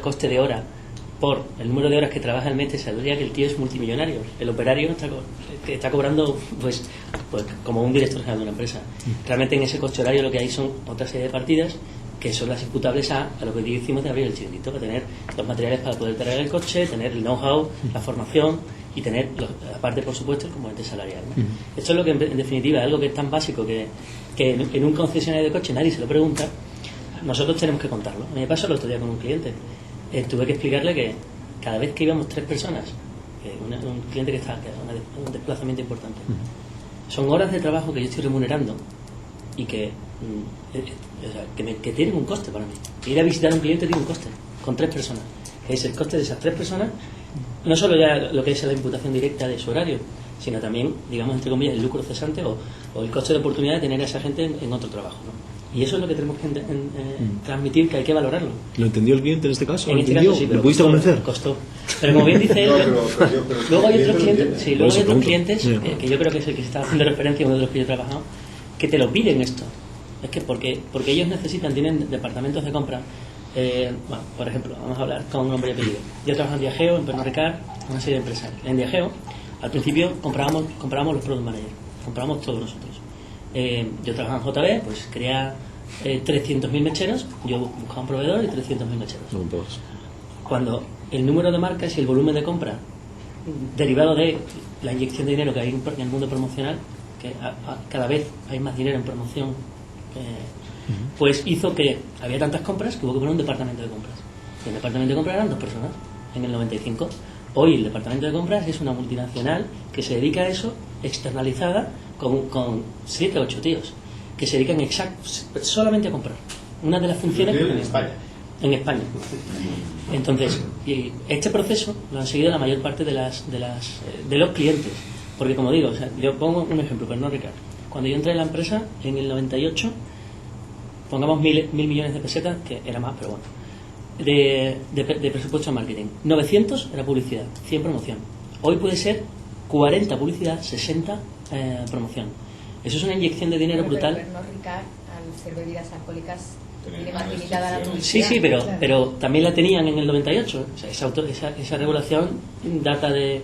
coste de hora por el número de horas que trabaja el mes, te saldría que el tío es multimillonario. El operario está cobrando pues como un director general de una empresa. Realmente en ese coste horario lo que hay son otra serie de partidas que son las imputables a lo que decimos de abrir el chiringuito, que tener los materiales para poder traer el coche, tener el know-how, la formación y tener, aparte por supuesto, el componente salarial, ¿no? Esto es lo que en definitiva es algo que es tan básico que en un concesionario de coche nadie se lo pregunta. Nosotros tenemos que contarlo. A mí me pasó el otro día con un cliente. Tuve que explicarle que cada vez que íbamos 3 personas, un cliente que está un desplazamiento importante, son horas de trabajo que yo estoy remunerando y que tienen un coste para mí. Ir a visitar a un cliente tiene un coste con 3 personas, que es el coste de esas 3 personas, no solo ya lo que es la imputación directa de su horario, sino también, digamos, entre comillas, el lucro cesante o el coste de oportunidad de tener a esa gente en otro trabajo, ¿no? Y eso es lo que tenemos que transmitir, que hay que valorarlo. ¿Lo entendió el cliente en este caso? En este caso sí, pero ¿lo pudiste convencer? Costó. Pero como bien dice él, luego hay otros clientes, que yo creo que es el que se está haciendo referencia, uno de los que yo he trabajado, que te lo piden esto. Es que porque ellos tienen departamentos de compra. Por ejemplo, vamos a hablar con un nombre y apellido. Yo trabajo en Diageo, en Pernod Ricard, una serie de empresas. En Diageo, al principio comprábamos los product managers, comprábamos todos nosotros. Yo trabajaba en JB, pues quería 300.000 mecheros, yo buscaba un proveedor y 300.000 mecheros. Cuando el número de marcas y el volumen de compra derivado de la inyección de dinero que hay en el mundo promocional, que cada vez hay más dinero en promoción, pues hizo que había tantas compras que hubo que poner un departamento de compras. Y el departamento de compras eran 2 personas en el 95. Hoy el departamento de compras es una multinacional que se dedica a eso, externalizada, con 7 o 8 tíos, que se dedican solamente a comprar. Una de las funciones que en España. En España. Entonces, este proceso lo han seguido la mayor parte de los clientes. Porque, como digo, o sea, yo pongo un ejemplo, pero no Ricardo. Cuando yo entré en la empresa, en el 98, pongamos 1.000 millones de pesetas, que era más, pero bueno, de presupuesto en marketing. 900 era publicidad, 100 promoción. Hoy puede ser 40 publicidad, 60 promoción. Eso es una inyección de dinero brutal. Pero no, Ricardo, al ser bebidas alcohólicas tiene más limitada la publicidad. Sí, pero también la tenían en el 98. O sea, esa regulación data de...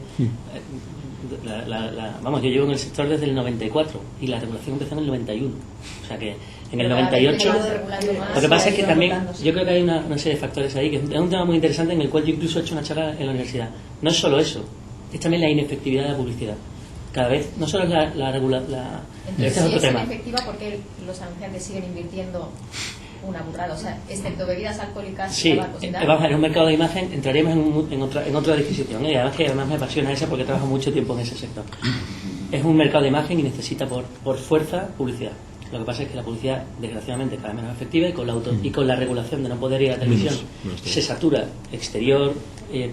vamos, yo llevo en el sector desde el 94 y la regulación empezó en el 91. O sea que en el 98... Lo que pasa es que también yo creo que hay una serie de factores ahí, que es un tema muy interesante en el cual yo incluso he hecho una charla en la universidad. No es solo eso, es también la inefectividad de la publicidad. Cada vez, no solo es la regulación... Entonces, si es inefectiva, ¿por qué los anunciantes siguen invirtiendo una burrada? O sea, excepto bebidas alcohólicas... Sí, vamos a ver, un mercado de imagen, entraríamos en otra disquisición, y además me apasiona esa porque trabajo mucho tiempo en ese sector. Es un mercado de imagen y necesita por fuerza publicidad. Lo que pasa es que la publicidad, desgraciadamente, cada vez menos efectiva, y con la regulación de no poder ir a la televisión, se satura exterior,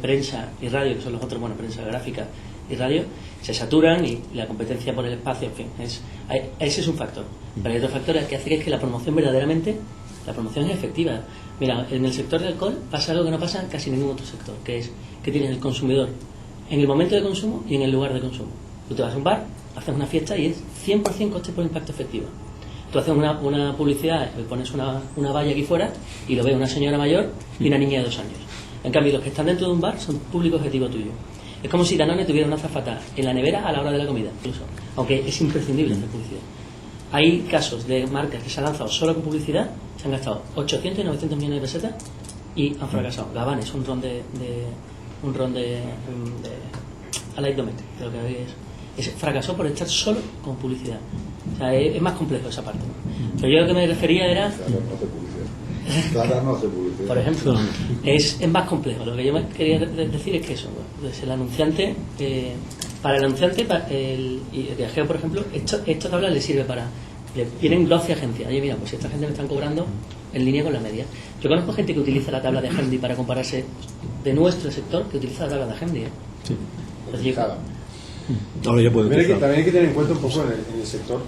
prensa y radio, que son los otros, bueno, prensa gráfica y radio, se saturan, y la competencia por el espacio, en fin, ese es un factor. Pero hay otro factor que hace que la promoción verdaderamente, la promoción es efectiva. Mira, en el sector del alcohol pasa algo que no pasa en casi ningún otro sector, que es que tienes el consumidor en el momento de consumo y en el lugar de consumo. Tú te vas a un bar, haces una fiesta y es 100% coste por impacto efectivo. Tú haces una publicidad, pones una valla aquí fuera y lo ve una señora mayor y una niña de 2 años. En cambio, los que están dentro de un bar son público objetivo tuyo. Es como si Danone tuviera una azafata en la nevera a la hora de la comida, incluso, aunque es imprescindible hacer publicidad. Hay casos de marcas que se han lanzado solo con publicidad, se han gastado 800 y 900 millones de pesetas y han fracasado. Gabanes, un ron de Allied Domestic, creo que fracasó por estar solo con publicidad. O sea, es más complejo esa parte. Pero yo lo que me refería era... Clara no hace publicidad. Por ejemplo, es más complejo. Lo que yo me quería decir es que eso, pues el anunciante, para el anunciante, y el viajero, por ejemplo, esta tabla le sirve para... Tienen 12 agencias. Oye, mira, pues esta gente me están cobrando en línea con la media. Yo conozco gente que utiliza la tabla de Handy para compararse, de nuestro sector, que utiliza la tabla de Handy. Sí. Ahora ya puedo también hay que tener en cuenta un poco en el sector,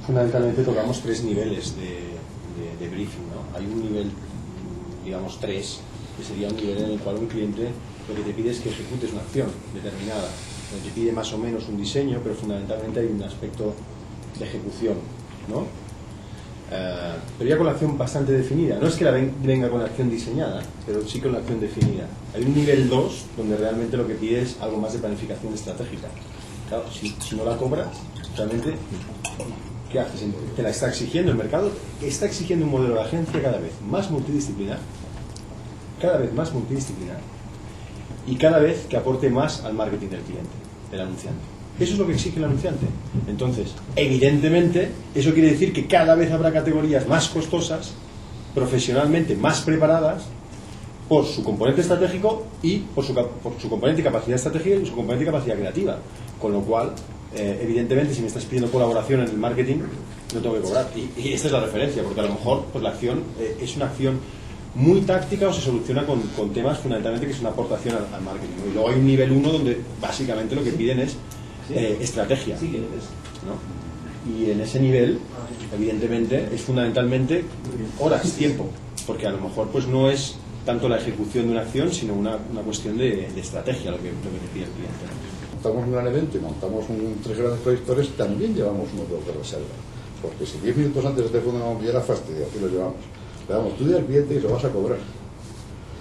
fundamentalmente tocamos 3 niveles de briefing, ¿no? Hay un nivel, digamos 3, que sería un nivel en el cual un cliente lo que te pide es que ejecutes una acción determinada. Te pide más o menos un diseño, pero fundamentalmente hay un aspecto de ejecución, ¿no? Pero ya con la acción bastante definida. No es que la venga con la acción diseñada, pero sí con la acción definida. Hay un nivel 2 donde realmente lo que pide es algo más de planificación estratégica. Claro, si no la cobras, realmente, ¿qué haces? Te la está exigiendo el mercado, está exigiendo un modelo de agencia cada vez más multidisciplinar, y cada vez que aporte más al marketing del cliente, del anunciante. Eso es lo que exige el anunciante. Entonces, evidentemente, eso quiere decir que cada vez habrá categorías más costosas, profesionalmente más preparadas, por su componente estratégico y por su componente capacidad estratégica y su componente capacidad creativa. Con lo cual, evidentemente, si me estás pidiendo colaboración en el marketing, no tengo que cobrar. Y esta es la referencia, porque a lo mejor pues la acción es una acción muy táctica o se soluciona con temas fundamentalmente que es una aportación al marketing, ¿no? Y luego hay un nivel 1 donde básicamente lo que piden es estrategia, ¿no? Y en ese nivel, evidentemente, es fundamentalmente horas, tiempo, porque a lo mejor pues no es tanto la ejecución de una acción, sino una cuestión de estrategia lo que te pide el cliente, ¿no? Montamos un gran evento y montamos 3 grandes proyectores, también llevamos un motor de reserva, porque si 10 minutos antes de este fondo no era fastidio, aquí lo llevamos. Pero vamos, tú di al cliente y se vas a cobrar.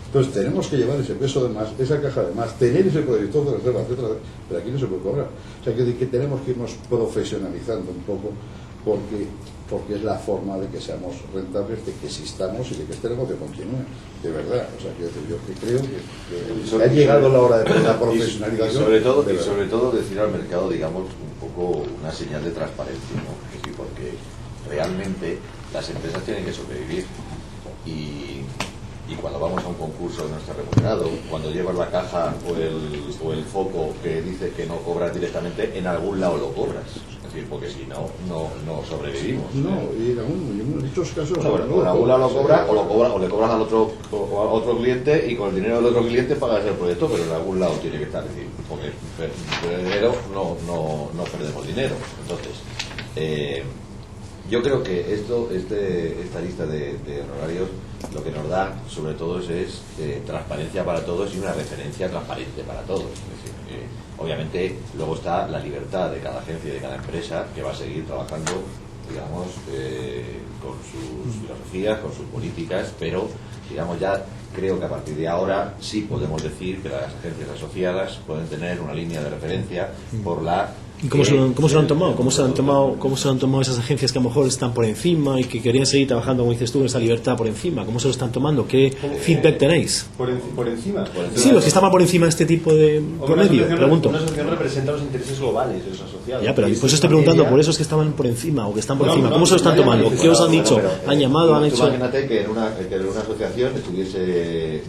Entonces tenemos que llevar ese peso de más, esa caja de más, tener ese proyector de reserva, etcétera, pero aquí no se puede cobrar. O sea, que tenemos que irnos profesionalizando un poco, porque es la forma de que seamos rentables, de que existamos y de que este negocio continúe, de verdad. O sea, yo creo que ha llegado la hora de la profesionalización. Y sobre todo decir al mercado, digamos, un poco una señal de transparencia, ¿no? Porque realmente las empresas tienen que sobrevivir y Y cuando vamos a un concurso no está remunerado, cuando llevas la caja o el foco que dice que no cobras directamente, en algún lado lo cobras. Es decir, porque si no sobrevivimos. No, y en muchos casos... Bueno, en algún lado lo cobras o le cobras al otro cliente, y con el dinero del otro cliente pagas el proyecto, pero en algún lado tiene que estar. Es decir, porque el dinero no perdemos dinero. Entonces, yo creo que esta lista de honorarios lo que nos da sobre todo es transparencia para todos y una referencia transparente para todos. Es decir, obviamente luego está la libertad de cada agencia y de cada empresa, que va a seguir trabajando, digamos, con sus filosofías, con sus políticas, pero digamos ya creo que a partir de ahora sí podemos decir que las agencias asociadas pueden tener una línea de referencia por la... ¿Y cómo se lo han tomado? ¿Cómo se lo han tomado esas agencias que a lo mejor están por encima y que querían seguir trabajando, como dices tú, en esa libertad por encima? ¿Cómo se lo están tomando? ¿Qué feedback tenéis? ¿Por encima? Sí, los que estaban por encima de este tipo de promedio, pregunto. Una asociación representa los intereses globales de los asociados. Ya, pero por eso estoy preguntando, por esos que estaban por encima o que están por encima. ¿Cómo se lo están tomando? ¿Qué os han dicho? ¿Han llamado? ¿Han hecho...? Imagínate que en una asociación estuviese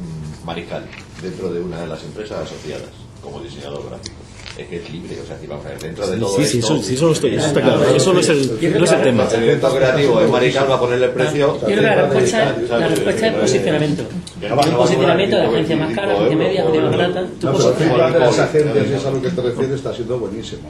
Mariscal dentro de una de las empresas asociadas como diseñador gráfico. Es que es libre, o sea, vamos a ver, dentro de todo esto... eso está claro, eso no es el tema. El director creativo es Mariscal, va a ponerle el precio... Yo creo que la respuesta es posicionamiento. Un posicionamiento de agencia más cara, agencia media, agencia más barata. De las agencias, es a lo que te refieres, está siendo buenísimo.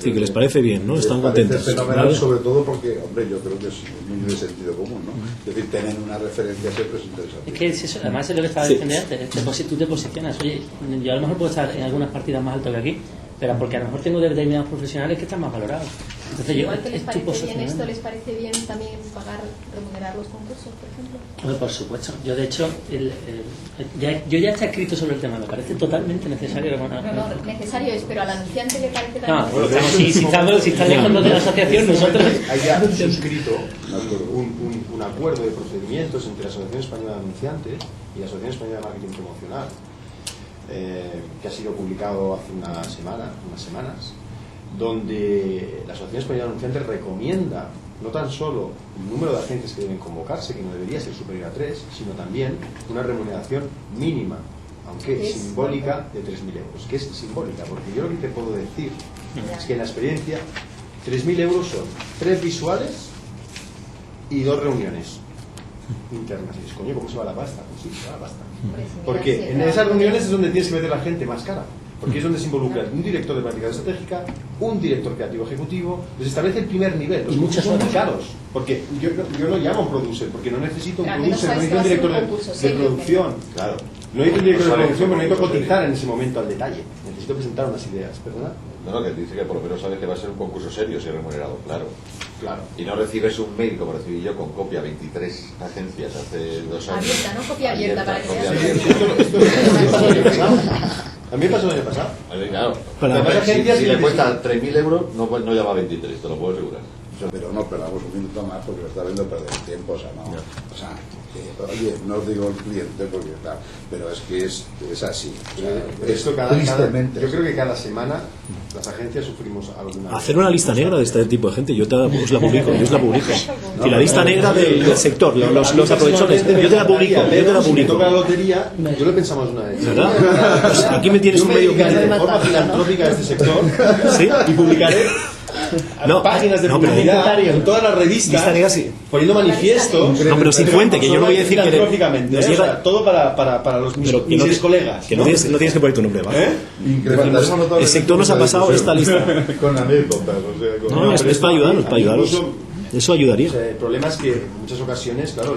Sí, que les parece bien, ¿no? Están contentos. Fenomenal, sobre todo porque, hombre, yo creo que es muy de sentido común, ¿no? Es decir, tener una referencia siempre es interesante. Es que es eso, además es lo que estaba diciendo antes. Tú te posicionas. Oye, yo a lo mejor puedo estar en algunas partidas más alto que aquí, pero porque a lo mejor tengo determinados profesionales que están más valorados. Entonces, igual que les parece bien esto, ¿les parece bien también remunerar los concursos, por ejemplo? Bueno, por supuesto. Yo, de hecho, yo ya está escrito sobre el tema. Me parece totalmente necesario remunerar. No, necesario es, pero al anunciante le parece también... No, si están lejos de la asociación, nosotros... Hay ya suscrito un acuerdo de procedimientos entre la Asociación Española de Anunciantes y la Asociación Española de Marketing Promocional, que ha sido publicado hace unas semanas, donde la Asociación Española de Anunciantes recomienda no tan solo el número de agencias que deben convocarse, que no debería ser superior a 3, sino también una remuneración mínima, aunque simbólica, de 3.000 euros, que es simbólica, porque yo lo que te puedo decir es que en la experiencia 3.000 euros son 3 visuales y 2 reuniones internas. Y dices, coño, ¿cómo se va la pasta? Pues sí, se va la pasta. Porque en esas reuniones es donde tienes que meter la gente más cara, porque es donde se involucra un director de planificación estratégica, un director creativo ejecutivo, les establece el primer nivel. Los muchos son muy caros, porque yo no llamo a un producer, porque no necesito un producer, no necesito un director de producción. Claro, no necesito un director de producción, pero necesito cotizar en ese momento al detalle. Necesito presentar unas ideas, ¿perdona? No, que dice que por lo menos sabes que va a ser un concurso serio si remunerado, claro. Y no recibes un mail como recibí yo con copia 23 agencias hace 2 años. Abierta, no copia abierta, para que A mí me pasó el año pasado. Claro. Si le cuesta 3.000 euros, no llama 23, te lo puedo asegurar. Pero no perdamos un minuto más porque me está viendo perder el tiempo, o sea, no. O sea, oye, no os digo el cliente porque tal, pero es que es así. Tristemente. Yo creo que cada semana las agencias sufrimos alguna. Hacer una lista negra de este tipo de gente, yo os la publico. Y la lista negra del sector, los aprovechones, yo te la publico. Si toca la lotería, yo lo pensamos una vez. ¿Verdad? Pues aquí me tienes un medio que de forma filantrópica de este sector. ¿Sí? Y publicaré páginas de publicidad en todas las revistas poniendo manifiesto, pero sin fuente, que yo no voy a decir que nos llega todo para los mis colegas, que no tienes que poner tu nombre, ¿vale? El sector nos ha pasado esta lista con anécdotas, o sea, no, es para ayudaros, eso ayudaría. El problema es que en muchas ocasiones, claro,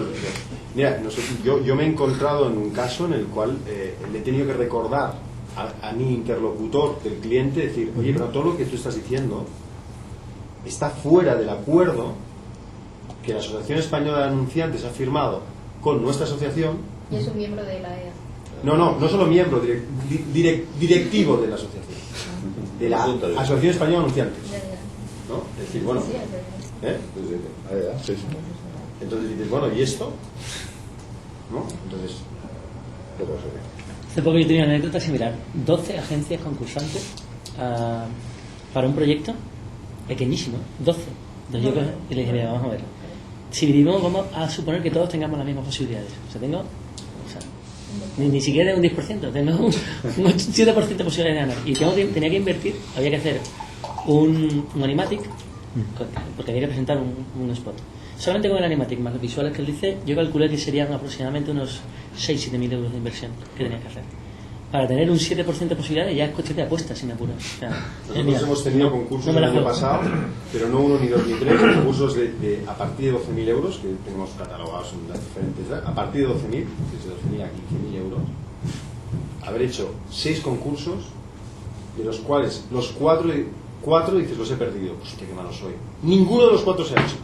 mira, yo me he encontrado en un caso en el cual le he tenido que recordar a mi interlocutor del cliente, decir, oye, pero todo lo que tú estás diciendo está fuera del acuerdo que la Asociación Española de Anunciantes ha firmado con nuestra asociación. Y es un miembro de la EA. No solo miembro, directivo de la asociación, de la Asociación Española de Anunciantes, ¿no? Es decir, bueno, entonces dices, bueno, ¿y esto? ¿No? Entonces, hace poco yo tenía una anécdota similar. 12 agencias concursantes para un proyecto pequeñísimo, 12. Entonces y le dije, mira, vamos a ver. Si vivimos, vamos a suponer que todos tengamos las mismas posibilidades. O sea, tengo Ni siquiera de un 10%, tengo un 7% de posibilidad de ganar. Y tenía que invertir, había que hacer un animatic, porque había que presentar un spot. Solamente con el animatic más los visuales que él dice, yo calculé que serían aproximadamente unos 6-7 mil euros de inversión que tenía que hacer. Para tener un 7% de posibilidades ya es coche de apuestas, sin apuros. O sea, nosotros hemos tenido concursos el año pasado, pero no 1, ni 2, ni 3, concursos a partir de 12.000 euros, que tenemos catalogados en las diferentes, a partir de 12.000, desde 12.000 a 15.000 euros, haber hecho 6 concursos, de los cuales los 4 dices los he perdido. Hostia, qué malo soy. Ninguno de los 4 se ha hecho.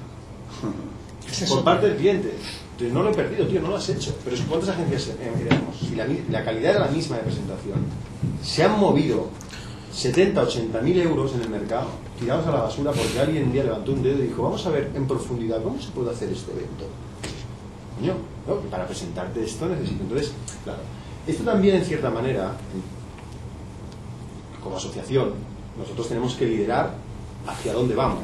Por parte del cliente. Entonces, no lo he perdido, tío, no lo has hecho. Pero ¿cuántas agencias miramos? Si la calidad era la misma de presentación, se han movido 70, 80.000 euros en el mercado, tirados a la basura porque alguien un día levantó un dedo y dijo, vamos a ver en profundidad cómo se puede hacer este evento. Coño, ¿no? Para presentarte esto necesito. Entonces, claro, esto también en cierta manera, como asociación, nosotros tenemos que liderar hacia dónde vamos,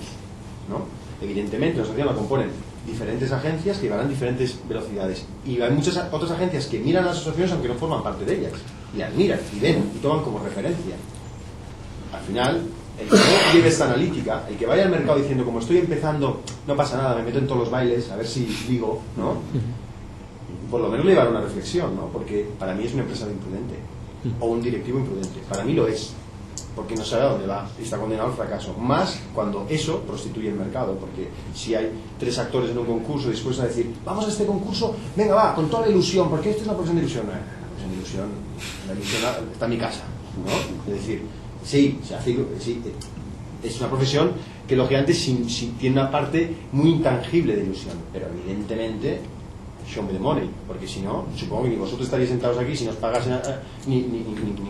¿no? Evidentemente, la asociación la componen diferentes agencias que llevarán diferentes velocidades. Y hay muchas otras agencias que miran las asociaciones aunque no forman parte de ellas. Y admiran, y ven, y toman como referencia. Al final, el que no lleve esta analítica, el que vaya al mercado diciendo, como estoy empezando, no pasa nada, me meto en todos los bailes, a ver si digo, ¿no? Por lo menos le llevará una reflexión, ¿no? Porque para mí es un empresario imprudente. O un directivo imprudente. Para mí lo es. Porque no sabe a dónde va y está condenado al fracaso. Más cuando eso prostituye el mercado, porque si hay 3 actores en un concurso dispuestos a decir, vamos a este concurso, venga, va, con toda la ilusión, porque esto es una profesión de ilusión. La ilusión está en mi casa, ¿no? Es decir, sí, es una profesión que lógicamente tiene una parte muy intangible de ilusión, pero evidentemente show me the money, porque si no, supongo que ni vosotros estaríais sentados aquí, si nos pagasen, ni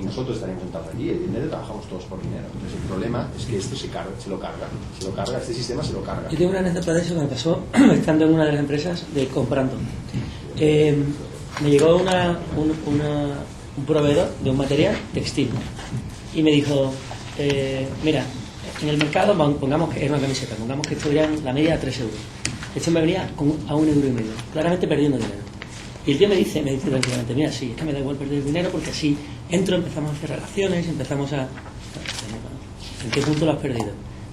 nosotros estaríamos sentados aquí. Evidentemente trabajamos todos por dinero. Entonces el problema es que esto se lo carga, este sistema se lo carga. Yo tengo una anécdota de eso que me pasó estando en una de las empresas de comprando. Me llegó un proveedor de un material textil y me dijo, mira, en el mercado, pongamos que era una camiseta, pongamos que estuviera la media a 3 euros. Esto me venía a 1,5 €, claramente perdiendo dinero. Y el tío me dice tranquilamente, mira, sí, es que me da igual perder dinero porque así empezamos a hacer relaciones, empezamos a... ¿En qué punto lo has perdido?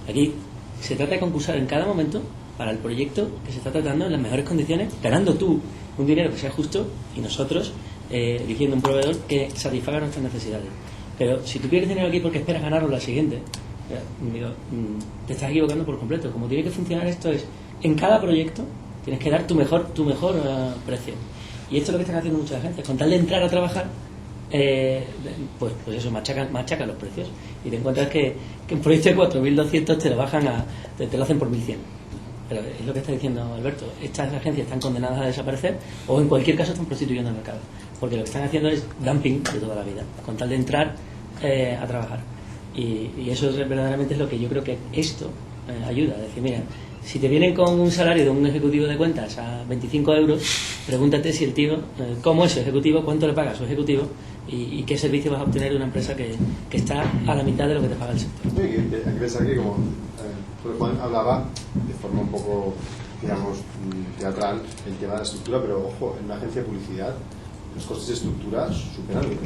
Aquí se trata de concursar en cada momento para el proyecto que se está tratando en las mejores condiciones, ganando tú un dinero que sea justo y nosotros eligiendo un proveedor que satisfaga nuestras necesidades. Pero si tú pierdes dinero aquí porque esperas ganarlo la siguiente, te estás equivocando por completo. Como tiene que funcionar esto es, en cada proyecto tienes que dar tu mejor precio. Y esto es lo que están haciendo muchas agencias. Con tal de entrar a trabajar, pues eso, machacan los precios. Y te encuentras que un proyecto de 4.200 te lo bajan te lo hacen por 1.100. Pero es lo que está diciendo Alberto. Estas agencias están condenadas a desaparecer o en cualquier caso están prostituyendo el mercado. Porque lo que están haciendo es dumping de toda la vida, con tal de entrar a trabajar. Y eso verdaderamente es lo que yo creo que esto ayuda. Es decir, mira, si te vienen con un salario de un ejecutivo de cuentas a 25 €, pregúntate si el tío, cómo es su ejecutivo, cuánto le paga a su ejecutivo y qué servicio vas a obtener de una empresa que está a la mitad de lo que te paga el sector. Sí, hay que pensar que como Juan hablaba de forma un poco, digamos, teatral el tema de la estructura, pero ojo, en una agencia de publicidad los costes de estructura superan el 40%,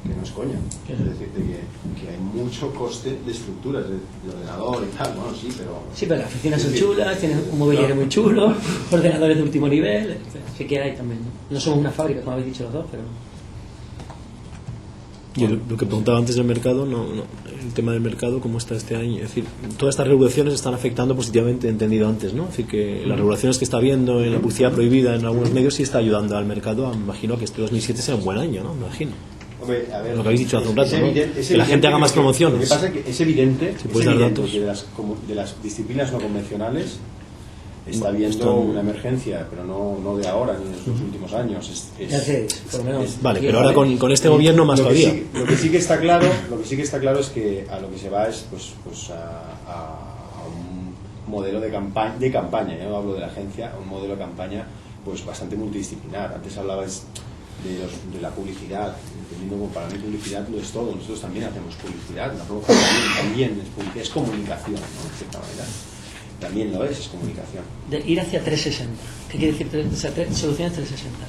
que no es coña. Es decir, que hay mucho coste de estructuras, de ordenador y tal, bueno, sí, pero... Sí, pero las oficinas son chulas, tienen un mobiliario muy chulo, ordenadores de último nivel, así que hay también, ¿no? No somos una fábrica, como habéis dicho los dos, pero... Y lo que preguntaba antes del mercado, el tema del mercado, ¿cómo está este año? Es decir, todas estas regulaciones están afectando positivamente, entendido antes, ¿no? Es decir, que las regulaciones que está habiendo en la publicidad prohibida en algunos medios sí está ayudando al mercado, imagino que este 2007 sea un buen año, ¿no? Me imagino. Hombre, a ver, lo que habéis dicho hace un rato, ¿no? Que la gente haga más promociones. Lo que pasa es que es evidente, si puedes dar datos. Que de las disciplinas no convencionales está habiendo una emergencia, pero no de ahora ni de los últimos años. Por lo menos. Vale, pero ahora con este gobierno más todavía. Lo que sí que está claro es que a lo que se va es pues a un modelo de campaña, ya no hablo de la agencia, a un modelo de campaña pues bastante multidisciplinar. Antes hablabas de la publicidad, entendiendo como para mí publicidad no es todo, nosotros también hacemos publicidad, la promoción también es publicidad, es comunicación, ¿no? De cierta manera. También lo es comunicación. De ir hacia 360. ¿Qué quiere decir soluciones 360?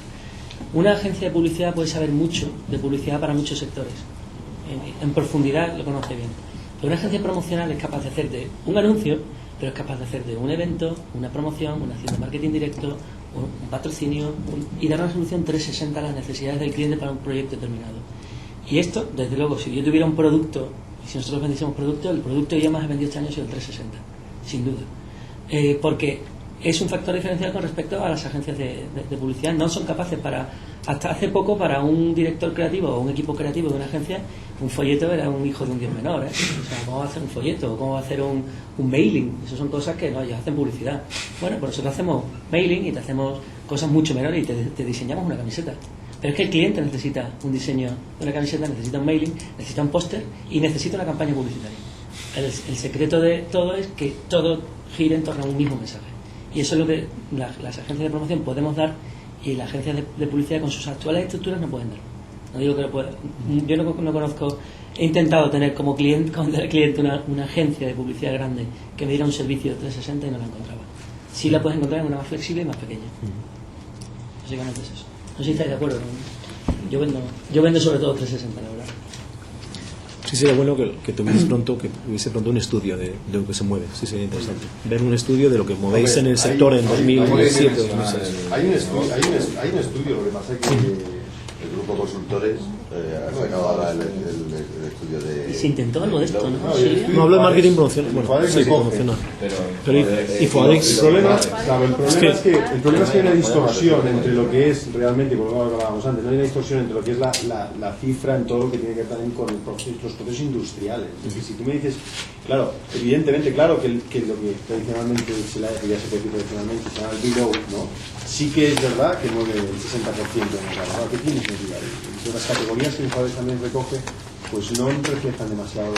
Una agencia de publicidad puede saber mucho de publicidad para muchos sectores, en profundidad lo conoce bien, pero una agencia promocional es capaz de hacer de un anuncio, pero es capaz de hacer de un evento, una promoción, una acción de marketing directo, un patrocinio y dar una solución 360 a las necesidades del cliente para un proyecto determinado. Y esto, desde luego, si yo tuviera un producto, y si nosotros vendiésemos producto, el producto ya más vendido este año ha sido el 360, sin duda. Porque es un factor diferencial con respecto a las agencias de publicidad. No son capaces hasta hace poco, para un director creativo o un equipo creativo de una agencia, un folleto era un hijo de un dios menor, ¿eh? O sea, ¿cómo va a hacer un folleto? ¿Cómo va a hacer un mailing? Eso son cosas que no, ellos hacen publicidad. Bueno, pues nosotros hacemos mailing y te hacemos cosas mucho menores y te diseñamos una camiseta. Pero es que el cliente necesita un diseño de una camiseta, necesita un mailing, necesita un póster y necesita una campaña publicitaria. El secreto de todo es que todo gire en torno a un mismo mensaje. Y eso es lo que las agencias de promoción podemos dar y las agencias de publicidad con sus actuales estructuras no pueden dar. No digo que lo puedan. Yo no conozco, he intentado tener como cliente una agencia de publicidad grande que me diera un servicio 360 y no la encontraba. Sí la puedes encontrar en una más flexible y más pequeña. Básicamente es eso. No sé si estáis de acuerdo. Yo vendo sobre todo 360, la verdad. Sí, sería bueno que hubiese pronto un estudio de lo que se mueve. Sí, sería interesante. Ver un estudio de lo que movéis en el sector en 2007 o 2006. Hay un estudio, lo que pasa es que el grupo consultores ha sacado ahora el estudio de... Y se intentó algo de esto, ¿no? No hablo de marketing promocional. Bueno, sí, promocional. Pero Infoadex... El problema es que hay una distorsión entre lo que es realmente, como hablábamos antes, no hay una distorsión entre lo que es la cifra en todo lo que tiene que ver también con los procesos industriales. Es decir, si tú me dices, claro, evidentemente, claro que lo que tradicionalmente se le ya se puede decir tradicionalmente, se llama el reload, ¿no? Sí que es verdad que mueve el 60% de mercado. ¿Qué tiene sentido? Las categorías que Infoadex también recoge, pues no reflejan demasiado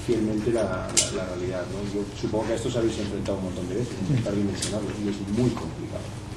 fielmente la realidad, ¿no? Yo supongo que a esto se habéis enfrentado un montón de veces, intentar dimensionarlo, y es muy complicado.